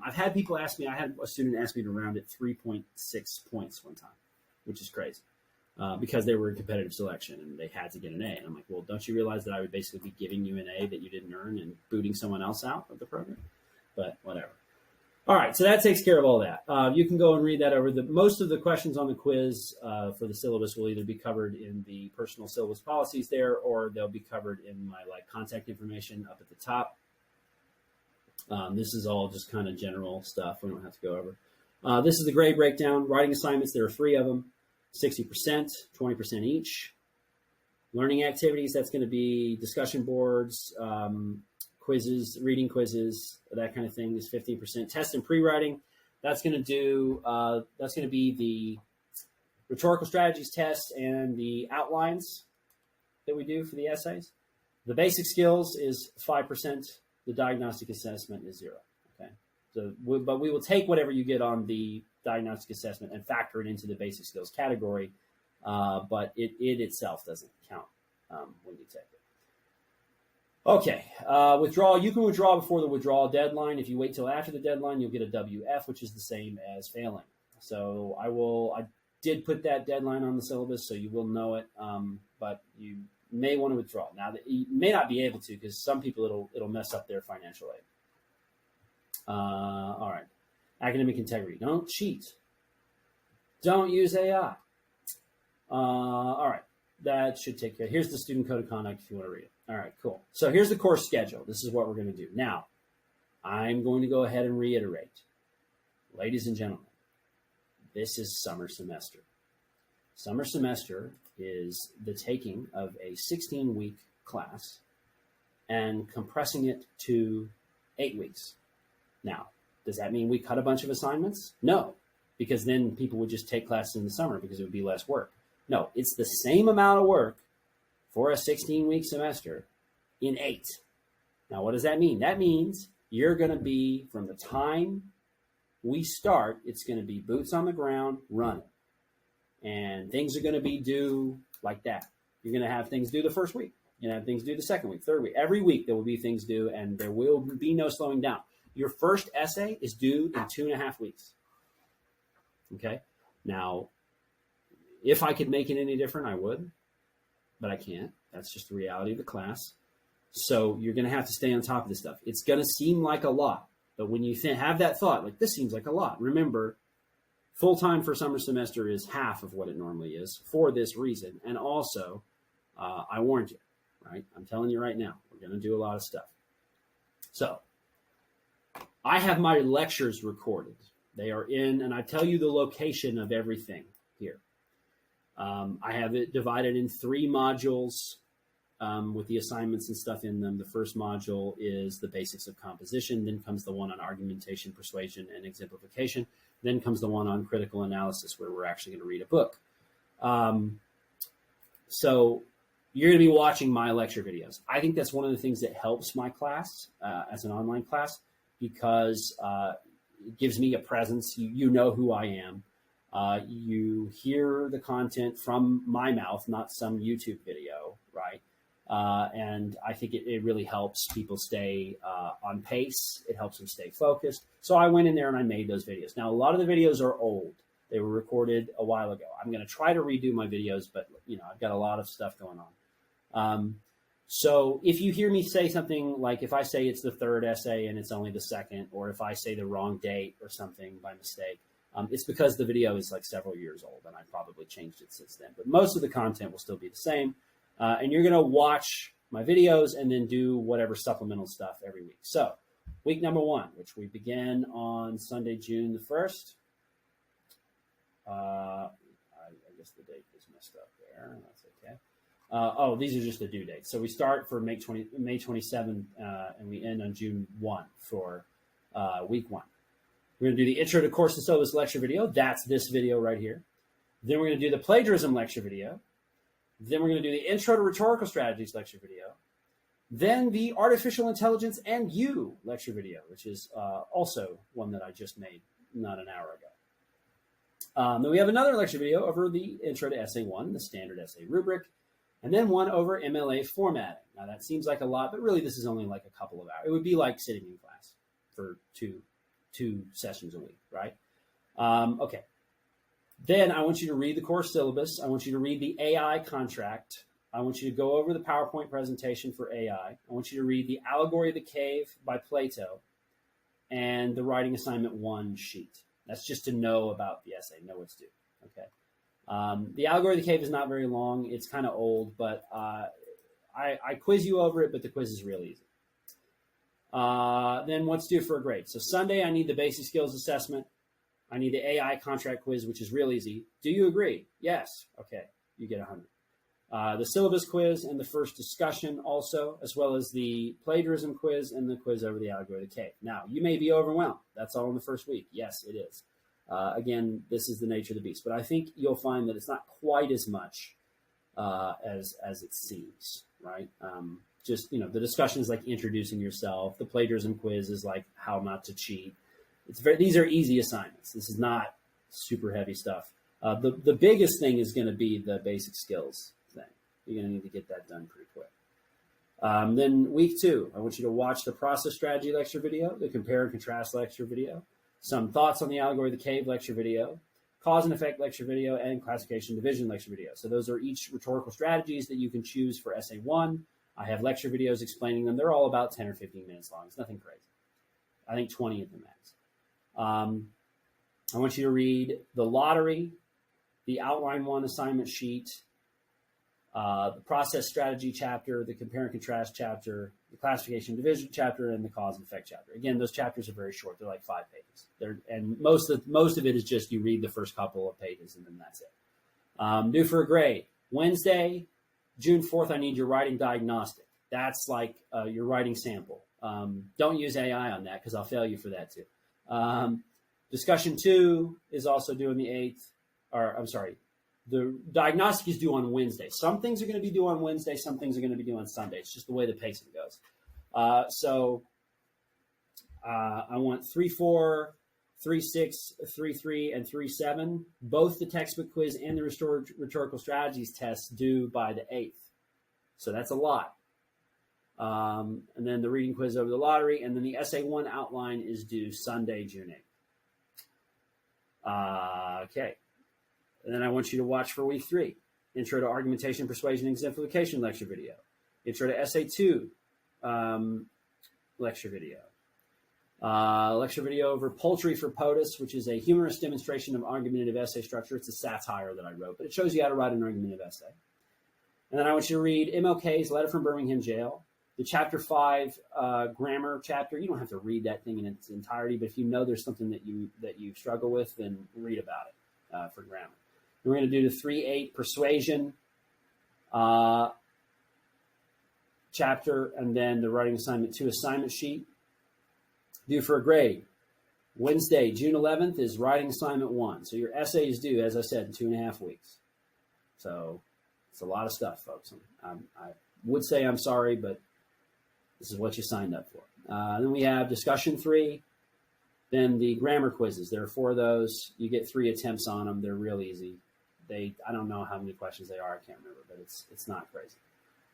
I've had people ask me. I had a student ask me to round it 3.6 points one time, which is crazy, because they were in competitive selection and they had to get an A. And I'm like, well, don't you realize that I would basically be giving you an A that you didn't earn and booting someone else out of the program? But whatever. All right, so that takes care of all that. You can go and read that over. Most of the questions on the quiz for the syllabus will either be covered in the personal syllabus policies there, or they'll be covered in my contact information up at the top. This is all just kind of general stuff we don't have to go over. This is the grade breakdown. Writing assignments, there are 3 of them, 60%, 20% each. Learning activities, that's going to be discussion boards, quizzes, reading quizzes, that kind of thing is 15%. Test and pre-writing, that's going to be the rhetorical strategies test and the outlines that we do for the essays. The basic skills is 5%. The diagnostic assessment is 0. Okay, so but we will take whatever you get on the diagnostic assessment and factor it into the basic skills category, but it itself doesn't count when you take it. Okay, withdrawal. You can withdraw before the withdrawal deadline. If you wait till after the deadline, you'll get a WF, which is the same as failing. So I did put that deadline on the syllabus, so you will know it, but you may want to withdraw. Now, you may not be able to, because some people it'll mess up their financial aid. All right, academic integrity. Don't cheat. Don't use AI. All right. That should take care. Here's the student code of conduct if you want to read it. All right, cool. So here's the course schedule. This is what we're going to do. Now, I'm going to go ahead and reiterate. Ladies and gentlemen, this is summer semester. Summer semester is the taking of a 16-week class and compressing it to 8 weeks. Now, does that mean we cut a bunch of assignments? No, because then people would just take classes in the summer because it would be less work. No, it's the same amount of work for a 16-week semester in 8. Now, what does that mean? That means you're going to be, from the time we start, it's going to be boots on the ground, running. And things are going to be due like that. You're going to have things due the first week. You're going to have things due the second week, third week. Every week there will be things due, and there will be no slowing down. Your first essay is due in 2.5 weeks. Okay? Now, if I could make it any different, I would, but I can't. That's just the reality of the class. So you're going to have to stay on top of this stuff. It's going to seem like a lot, but when you have that thought, like this seems like a lot, remember, full-time for summer semester is half of what it normally is for this reason. And also, I warned you, right? I'm telling you right now, we're going to do a lot of stuff. So I have my lectures recorded. They are in, and I tell you the location of everything here. I have it divided in 3 modules with the assignments and stuff in them. The first module is the basics of composition. Then comes the one on argumentation, persuasion, and exemplification. Then comes the one on critical analysis, where we're actually going to read a book. So you're going to be watching my lecture videos. I think that's one of the things that helps my class as an online class, because it gives me a presence. You know who I am. You hear the content from my mouth, not some YouTube video, right? And I think it really helps people stay on pace. It helps them stay focused. So I went in there and I made those videos. Now, a lot of the videos are old. They were recorded a while ago. I'm going to try to redo my videos, but I've got a lot of stuff going on. So if you hear me say something like, if I say it's the 3rd essay and it's only the 2nd, or if I say the wrong date or something by mistake, it's because the video is like several years old and I probably changed it since then. But most of the content will still be the same. And you're going to watch my videos and then do whatever supplemental stuff every week. So week number 1, which we begin on Sunday, June the 1st. I guess the date is messed up there. That's okay. These are just the due dates. So we start for May 27th and we end on June 1 for week 1. We're going to do the Intro to Course and Syllabus lecture video. That's this video right here. Then we're going to do the Plagiarism lecture video. Then we're going to do the Intro to Rhetorical Strategies lecture video. Then the Artificial Intelligence and You lecture video, which is also one that I just made not an hour ago. Then we have another lecture video over the Intro to Essay 1, the standard essay rubric, and then one over MLA formatting. Now that seems like a lot, but really this is only like a couple of hours. It would be like sitting in class for two sessions a week, right? Okay. Then I want you to read the course syllabus. I want you to read the AI contract. I want you to go over the PowerPoint presentation for AI. I want you to read the Allegory of the Cave by Plato and the Writing Assignment 1 sheet. That's just to know about the essay, know what's due, okay? The Allegory of the Cave is not very long. It's kind of old, but I quiz you over it, but the quiz is real easy. Then what's due for a grade? So Sunday, I need the basic skills assessment. I need the AI contract quiz, which is real easy. Do you agree? Yes. Okay. You get 100. The syllabus quiz and the first discussion also, as well as the plagiarism quiz and the quiz over the Allegory of the Cave. Now, you may be overwhelmed. That's all in the first week. Yes, it is. Again, this is the nature of the beast. But I think you'll find that it's not quite as much as it seems, right? Just, the discussion is like introducing yourself. The plagiarism quiz is like how not to cheat. These are easy assignments. This is not super heavy stuff. The biggest thing is going to be the basic skills thing. You're going to need to get that done pretty quick. Then week 2, I want you to watch the process strategy lecture video, the compare and contrast lecture video, some thoughts on the Allegory of the Cave lecture video, cause and effect lecture video, and classification division lecture video. So those are each rhetorical strategies that you can choose for essay 1. I have lecture videos explaining them. They're all about 10 or 15 minutes long. It's nothing crazy. I think 20 at the max. I want you to read the lottery, the Outline 1 assignment sheet, the process strategy chapter, the compare and contrast chapter, the classification division chapter, and the cause and effect chapter. Again, those chapters are very short. They're like 5 pages. And most of it is just you read the first couple of pages and then that's it. Due for a grade. Wednesday, June 4th, I need your writing diagnostic. That's like your writing sample. Don't use AI on that because I'll fail you for that too. Discussion 2 is also due on the 8th. Or I'm sorry, the diagnostic is due on Wednesday. Some things are going to be due on Wednesday. Some things are going to be due on Sunday. It's just the way the pacing goes. So I want 3-4, 3-6, 3-3, and 3-7. Both the textbook quiz and the rhetorical strategies tests due by the 8th. So that's a lot. And then the reading quiz over the lottery. And then the essay 1 outline is due Sunday, June 8th. Okay. And then I want you to watch for week 3, Intro to Argumentation, Persuasion, and Exemplification lecture video. Intro to Essay 2 lecture video. Lecture video over Poultry for POTUS, which is a humorous demonstration of argumentative essay structure. It's a satire that I wrote, but it shows you how to write an argumentative essay. And then I want you to read MLK's Letter from Birmingham Jail, the Chapter 5 grammar chapter. You don't have to read that thing in its entirety, but if you know there's something that you struggle with, then read about it for grammar. We're going to do the 3-8 persuasion chapter, and then the writing assignment 2 assignment sheet. Due for a grade. Wednesday, June 11th is writing assignment 1. So your essay is due, as I said, in 2.5 weeks. So it's a lot of stuff, folks. I would say I'm sorry, but this is what you signed up for. Then we have discussion 3. Then the grammar quizzes. There are 4 of those. You get 3 attempts on them. They're real easy. I don't know how many questions they are. I can't remember, but it's not crazy.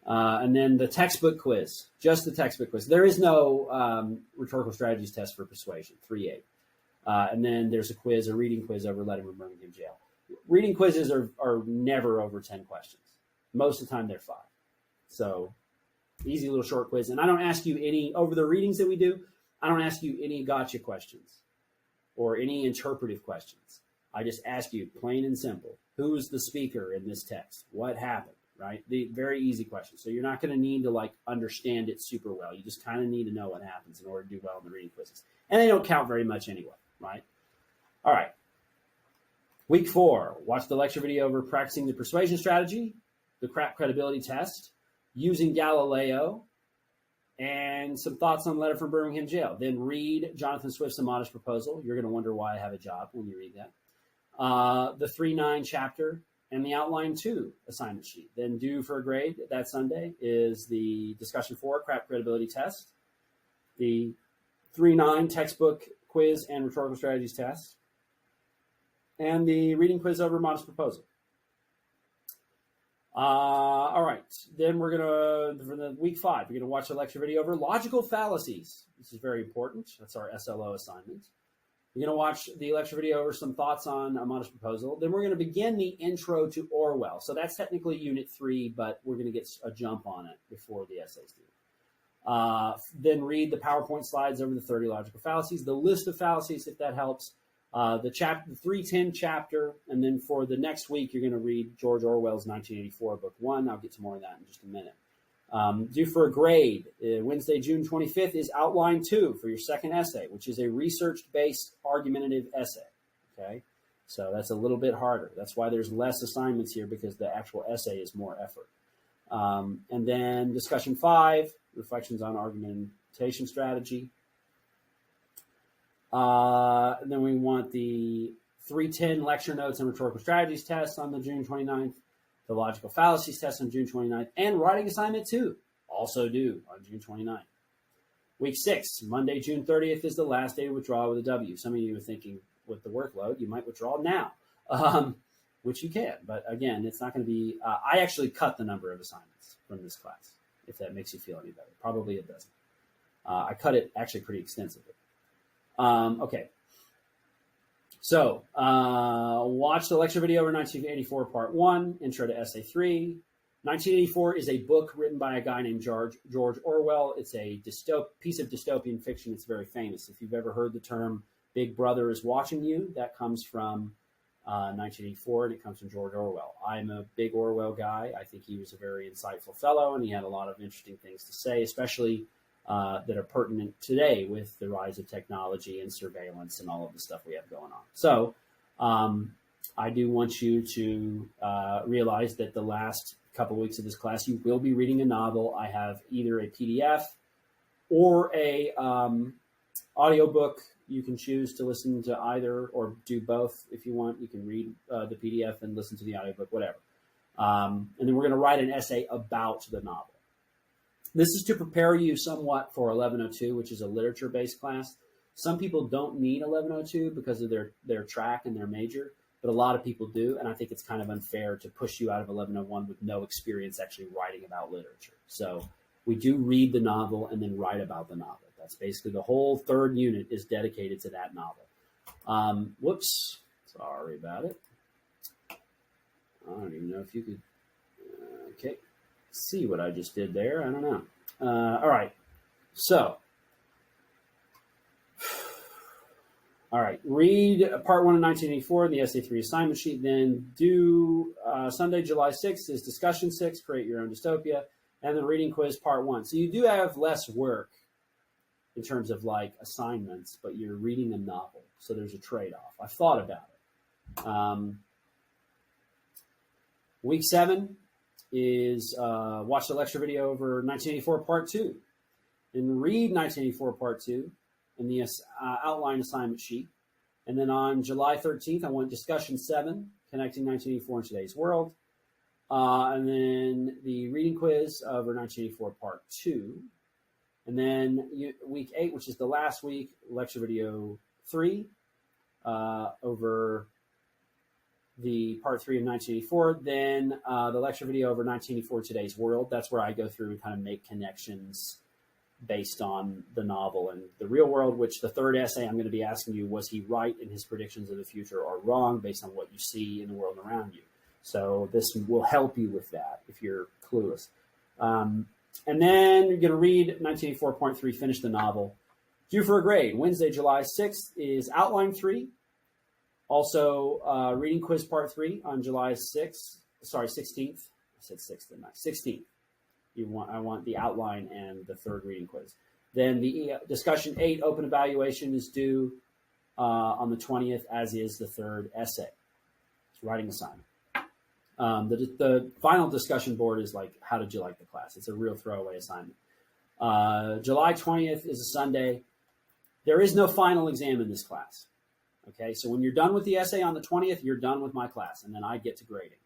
And then the textbook quiz, just the textbook quiz. There is no rhetorical strategies test for persuasion, 3-8. And then there's a reading quiz over Letter from Birmingham Jail. Reading quizzes are never over 10 questions. Most of the time they're 5. So easy little short quiz. And I don't ask you any, over the readings that we do, I don't ask you any gotcha questions or any interpretive questions. I just ask you plain and simple. Who's the speaker in this text? What happened? Right? The very easy question. So you're not going to need to understand it super well. You just kind of need to know what happens in order to do well in the reading quizzes. And they don't count very much anyway, right? All right. Week 4, watch the lecture video over practicing the persuasion strategy, the credibility test, using Galileo, and some thoughts on Letter from Birmingham Jail. Then read Jonathan Swift's A Modest Proposal. You're going to wonder why I have a job when you read that. The 3-9 chapter, and the Outline 2 assignment sheet. Then due for a grade that Sunday is the Discussion 4 credibility test, the 3-9 textbook quiz and rhetorical strategies test, and the reading quiz over Modest Proposal. All right. Then we're going to, for the week 5, we're going to watch a lecture video over logical fallacies. This is very important. That's our SLO assignment. We're going to watch the lecture video over some thoughts on A Modest Proposal. Then we're going to begin the intro to Orwell. So that's technically Unit 3, but we're going to get a jump on it before the essays do. Then read the PowerPoint slides over the 30 logical fallacies, the list of fallacies, if that helps, the 310 chapter, and then for the next week, you're going to read George Orwell's 1984, Book 1. I'll get to more of that in just a minute. Due for a grade, Wednesday, June 25th is Outline 2 for your second essay, which is a research-based argumentative essay, okay? So that's a little bit harder. That's why there's less assignments here, because the actual essay is more effort. And then discussion 5, reflections on argumentation strategy. And then we want the 310 lecture notes and rhetorical strategies test on the June 29th. The logical fallacies test on June 29th, and writing assignment 2, also due on June 29th. Week 6, Monday, June 30th is the last day to withdraw with a W. Some of you are thinking with the workload, you might withdraw now, which you can. But again, it's not going to be, I actually cut the number of assignments from this class, if that makes you feel any better. Probably it doesn't. I cut it actually pretty extensively. Okay. So, watch the lecture video over 1984, Part 1, Intro to Essay 3. 1984 is a book written by a guy named George Orwell. It's a piece of dystopian fiction. It's very famous. If you've ever heard the term Big Brother is watching you, that comes from 1984, and it comes from George Orwell. I'm a big Orwell guy. I think he was a very insightful fellow, and he had a lot of interesting things to say, especially that are pertinent today with the rise of technology and surveillance and all of the stuff we have going on. So I do want you to realize that the last couple of weeks of this class, you will be reading a novel. I have either a PDF or a audiobook. You can choose to listen to either or do both if you want. You can read the PDF and listen to the audiobook, whatever. And then we're going to write an essay about the novel. This is to prepare you somewhat for 1102, which is a literature-based class. Some people don't need 1102 because of their track and their major, but a lot of people do, and I think it's kind of unfair to push you out of 1101 with no experience actually writing about literature. So we do read the novel and then write about the novel. That's basically the whole third unit is dedicated to that novel. Whoops, sorry about it. I don't even know if you could, okay, see what I just did there. I don't know. All right, so, all right, read part 1 of 1984 in the Essay 3 assignment sheet, then do Sunday, July 6th is discussion 6, create your own dystopia, and then reading quiz part 1. So you do have less work in terms of like assignments, but you're reading a novel. So there's a trade-off. I've thought about it. Week 7 is watch the lecture video over 1984 part 2 and read 1984 part 2 in the outline assignment sheet. And then on July 13th, I want discussion 7, connecting 1984 in today's world. And then the reading quiz over 1984 part 2. And then week 8, which is the last week, lecture video 3 over the part 3 of 1984. Then the lecture video over 1984 today's world. That's where I go through and kind of make connections based on the novel and the real world, which the third essay I'm going to be asking you, was he right in his predictions of the future or wrong based on what you see in the world around you? So this will help you with that if you're clueless. And then you're going to read 1984.3, finish the novel. Due for a grade. Wednesday, July 6th is outline 3. Also, reading quiz part 3 on July 16th. I said 6th, didn't I? 16th. I want the outline and the third reading quiz. Then the discussion 8, open evaluation, is due on the 20th, as is the third essay. It's writing assignment. The final discussion board is like, how did you like the class? It's a real throwaway assignment. July 20th is a Sunday. There is no final exam in this class. Okay, so when you're done with the essay on the 20th, you're done with my class, and then I get to grading.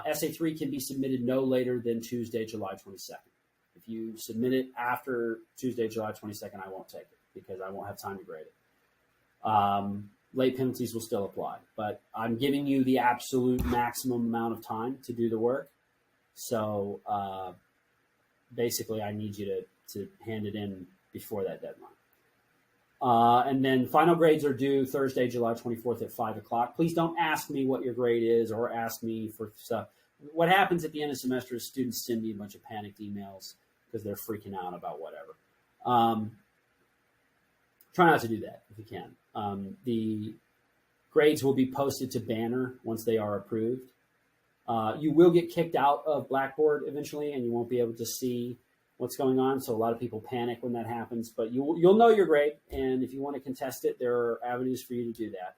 Essay 3 can be submitted no later than Tuesday, July 22nd. If you submit it after Tuesday, July 22nd, I won't take it because I won't have time to grade it. Late penalties will still apply, but I'm giving you the absolute maximum amount of time to do the work. So basically, I need you to hand it in before that deadline. And then final grades are due Thursday, July 24th at 5 o'clock. Please don't ask me what your grade is or ask me for stuff. What happens at the end of the semester is students send me a bunch of panicked emails because they're freaking out about whatever. Try not to do that if you can. The grades will be posted to Banner once they are approved. You will get kicked out of Blackboard eventually, and you won't be able to see what's going on. So a lot of people panic when that happens, but you'll know your grade. And if you want to contest it, there are avenues for you to do that.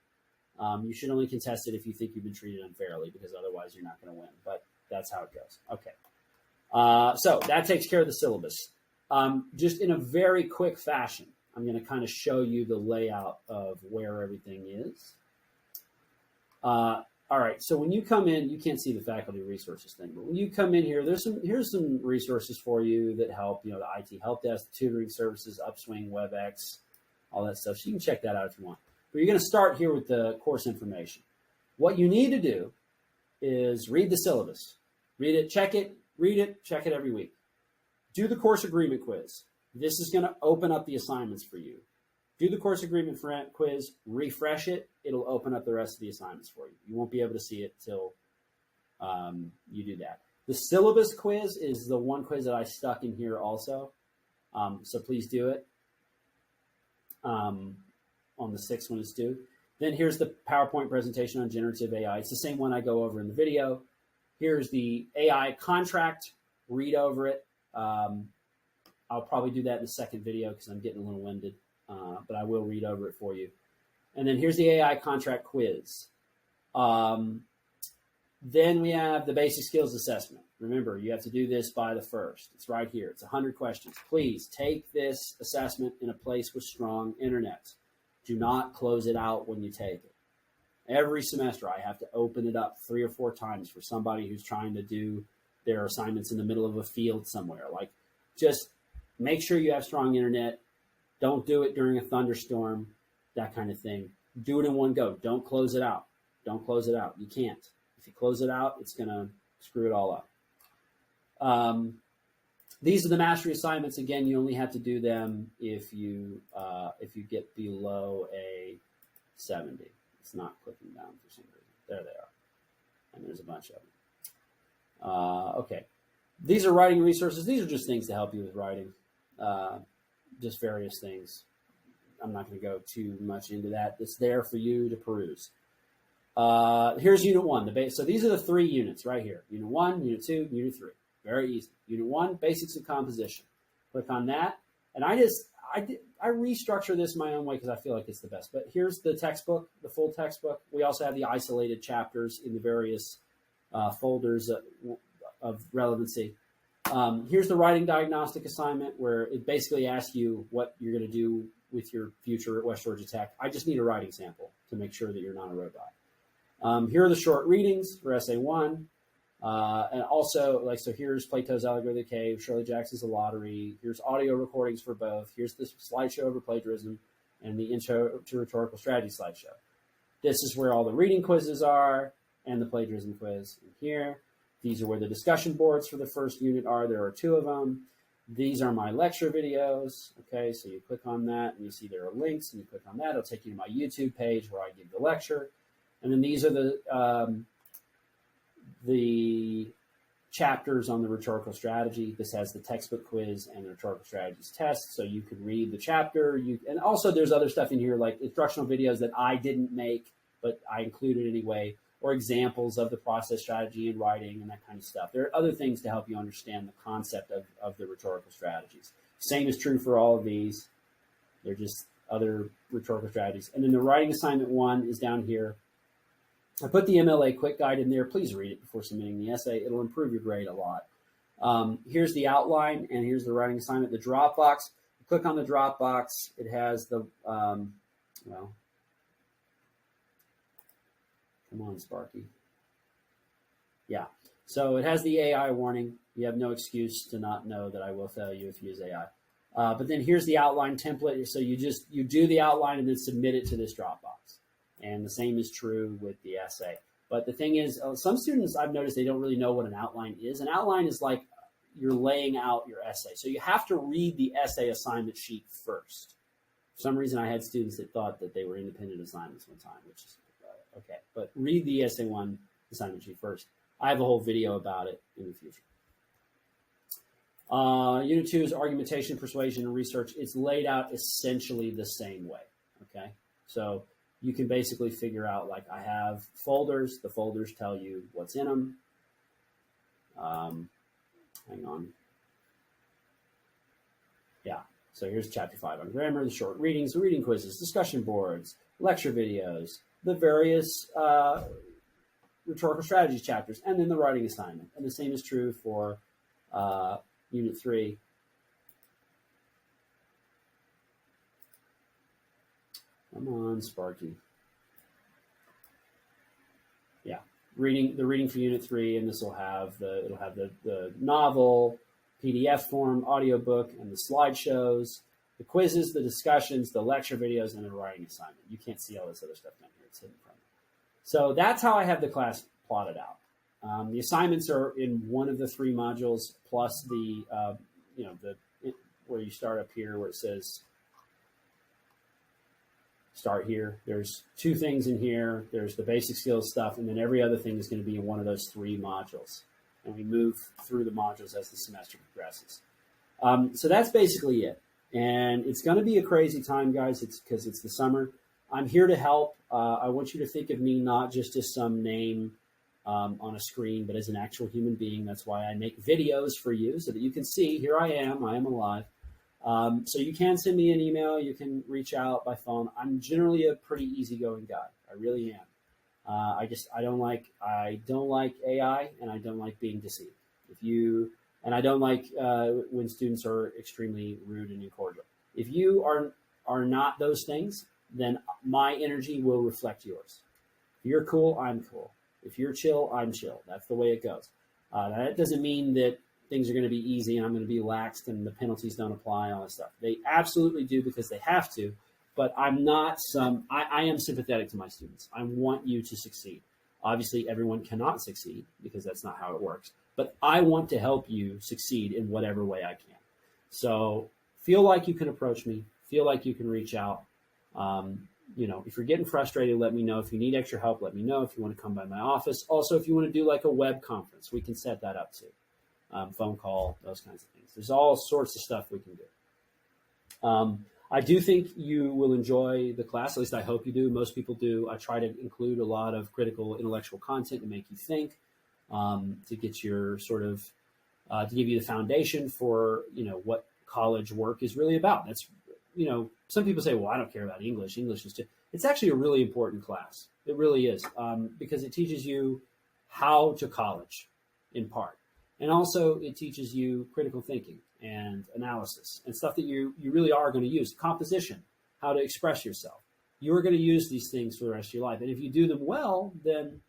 You should only contest it if you think you've been treated unfairly, because otherwise you're not going to win. But that's how it goes. Okay. So that takes care of the syllabus. Just in a very quick fashion, I'm going to kind of show you the layout of where everything is. All right, so when you come in, you can't see the faculty resources thing, but when you come in here, here's some resources for you that help, the IT help desk, the tutoring services, Upswing, WebEx, all that stuff. So you can check that out if you want. But you're going to start here with the course information. What you need to do is read the syllabus. Read it, check it, read it, check it every week. Do the course agreement quiz. This is going to open up the assignments for you. Do the course agreement quiz, refresh it. It'll open up the rest of the assignments for you. You won't be able to see it till you do that. The syllabus quiz is the one quiz that I stuck in here also. So please do it on the 6th when it's due. Then here's the PowerPoint presentation on generative AI. It's the same one I go over in the video. Here's the AI contract. Read over it. I'll probably do that in the second video because I'm getting a little winded, but I will read over it for you. And then here's the AI contract quiz. Then we have the basic skills assessment. Remember, you have to do this by the 1st. It's right here. It's 100 questions. Please take this assessment in a place with strong internet. Do not close it out when you take it. Every semester, I have to open it up 3 or 4 times for somebody who's trying to do their assignments in the middle of a field somewhere. Like, just make sure you have strong internet. Don't do it during a thunderstorm, that kind of thing. Do it in one go. Don't close it out. Don't close it out. You can't. If you close it out, it's going to screw it all up. These are the mastery assignments. Again, you only have to do them if you get below a 70. It's not clicking down for some reason. There they are. And there's a bunch of them. Okay. These are writing resources. These are just things to help you with writing. Just various things. I'm not going to go too much into that. It's there for you to peruse. Here's Unit 1. So these are the 3 units right here. Unit 1, Unit 2, Unit 3. Very easy. Unit 1, Basics of Composition. Click on that. And I restructure this my own way because I feel like it's the best. But here's the textbook, the full textbook. We also have the isolated chapters in the various folders of relevancy. Here's the writing diagnostic assignment where it basically asks you what you're going to do with your future at West Georgia Tech. I just need a writing sample to make sure that you're not a robot. Here are the short readings for Essay 1. And also, so here's Plato's Allegory of the Cave, Shirley Jackson's The Lottery. Here's audio recordings for both. Here's the slideshow over plagiarism and the Intro to Rhetorical Strategy slideshow. This is where all the reading quizzes are and the plagiarism quiz in here. These are where the discussion boards for the first unit are. There are 2 of them. These are my lecture videos. Okay, so you click on that and you see there are links, and you click on that. It'll take you to my YouTube page where I give the lecture. And then these are the chapters on the rhetorical strategy. This has the textbook quiz and the rhetorical strategies test, so you can read the chapter. And also there's other stuff in here like instructional videos that I didn't make, but I included anyway, or examples of the process, strategy, and writing, and that kind of stuff. There are other things to help you understand the concept of the rhetorical strategies. Same is true for all of these. They're just other rhetorical strategies. And then the writing assignment 1 is down here. I put the MLA quick guide in there. Please read it before submitting the essay. It'll improve your grade a lot. Here's the outline, and here's the writing assignment. The Dropbox. Click on the Dropbox. It has the, come on, Sparky. Yeah. So it has the AI warning. You have no excuse to not know that I will fail you if you use AI. But then here's the outline template. So you do the outline and then submit it to this Dropbox. And the same is true with the essay. But the thing is, some students I've noticed they don't really know what an outline is. An outline is like you're laying out your essay. So you have to read the essay assignment sheet first. For some reason, I had students that thought that they were independent assignments one time, which is okay. But read the essay 1 assignment sheet first. I have a whole video about it in the future. Unit 2 is argumentation, persuasion, and research. It's laid out essentially the same way. Okay, so you can basically figure out, like, I have folders. The folders tell you what's in them. Hang on. Yeah. So here's chapter 5 on grammar, the short readings, the reading quizzes, discussion boards, lecture videos, the various rhetorical strategies chapters, and then the writing assignment. And the same is true for Unit 3. Come on, Sparky. Yeah, reading for Unit 3, and this will have the novel, PDF form, audiobook, and the slideshows, the quizzes, the discussions, the lecture videos, and the writing assignment. You can't see all this other stuff down here. It's hidden from you. So that's how I have the class plotted out. The assignments are in one of the 3 modules, plus the where you start up here where it says start here. There's 2 things in here. There's the basic skills stuff, and then every other thing is going to be in one of those 3 modules. And we move through the modules as the semester progresses. So that's basically it. And it's going to be a crazy time, guys. It's because it's the summer. I'm here to help. I want you to think of me not just as some name on a screen, but as an actual human being. That's why I make videos for you so that you can see, here I am alive. So you can send me an email. You can reach out by phone. I'm generally a pretty easygoing guy. I really am. I don't like AI, and I don't like being deceived. And I don't like when students are extremely rude and incordial. If you are not those things, then my energy will reflect yours. If you're cool, I'm cool. If you're chill, I'm chill. That's the way it goes. That doesn't mean that things are going to be easy and I'm going to be laxed and the penalties don't apply and all that stuff. They absolutely do because they have to. But I'm not I am sympathetic to my students. I want you to succeed. Obviously, everyone cannot succeed because that's not how it works. But I want to help you succeed in whatever way I can. So feel like you can approach me. Feel like you can reach out. If you're getting frustrated, let me know. If you need extra help, let me know. If you want to come by my office. Also, if you want to do like a web conference, we can set that up too. Phone call, those kinds of things. There's all sorts of stuff we can do. I do think you will enjoy the class. At least I hope you do. Most people do. I try to include a lot of critical intellectual content to make you think, to get your to give you the foundation for, what college work is really about. That's, some people say, well, I don't care about English. English is just, it's actually a really important class. It really is, because it teaches you how to college in part. And also it teaches you critical thinking and analysis and stuff that you really are going to use. Composition, how to express yourself. You are going to use these things for the rest of your life. And if you do them well, then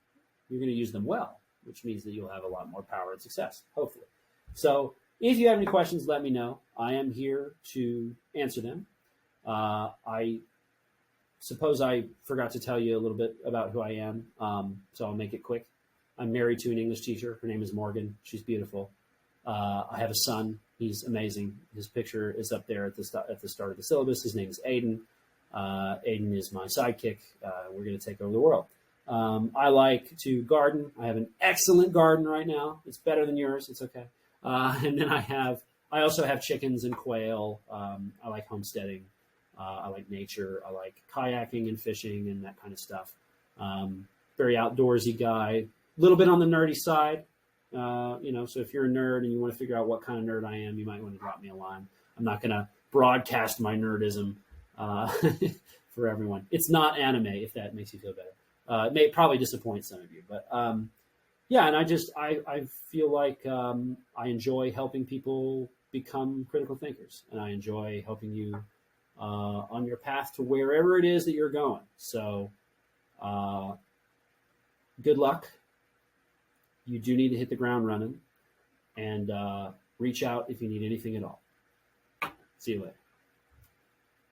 you're going to use them well, which means that you'll have a lot more power and success, hopefully. So if you have any questions, let me know. I am here to answer them. I suppose I forgot to tell you a little bit about who I am, so I'll make it quick. I'm married to an English teacher. Her name is Morgan. She's beautiful. I have a son. He's amazing. His picture is up there at the start of the syllabus. His name is Aiden. Aiden is my sidekick. We're going to take over the world. I like to garden. I have an excellent garden right now. It's better than yours. It's okay. And then I also have chickens and quail. I like homesteading. I like nature. I like kayaking and fishing and that kind of stuff. Very outdoorsy guy. A little bit on the nerdy side, so if you're a nerd and you want to figure out what kind of nerd I am, you might want to drop me a line. I'm not going to broadcast my nerdism for everyone. It's not anime, if that makes you feel better. It may probably disappoint some of you, but and I feel like I enjoy helping people become critical thinkers, and I enjoy helping you on your path to wherever it is that you're going. So good luck. You do need to hit the ground running, and reach out if you need anything at all. See you later.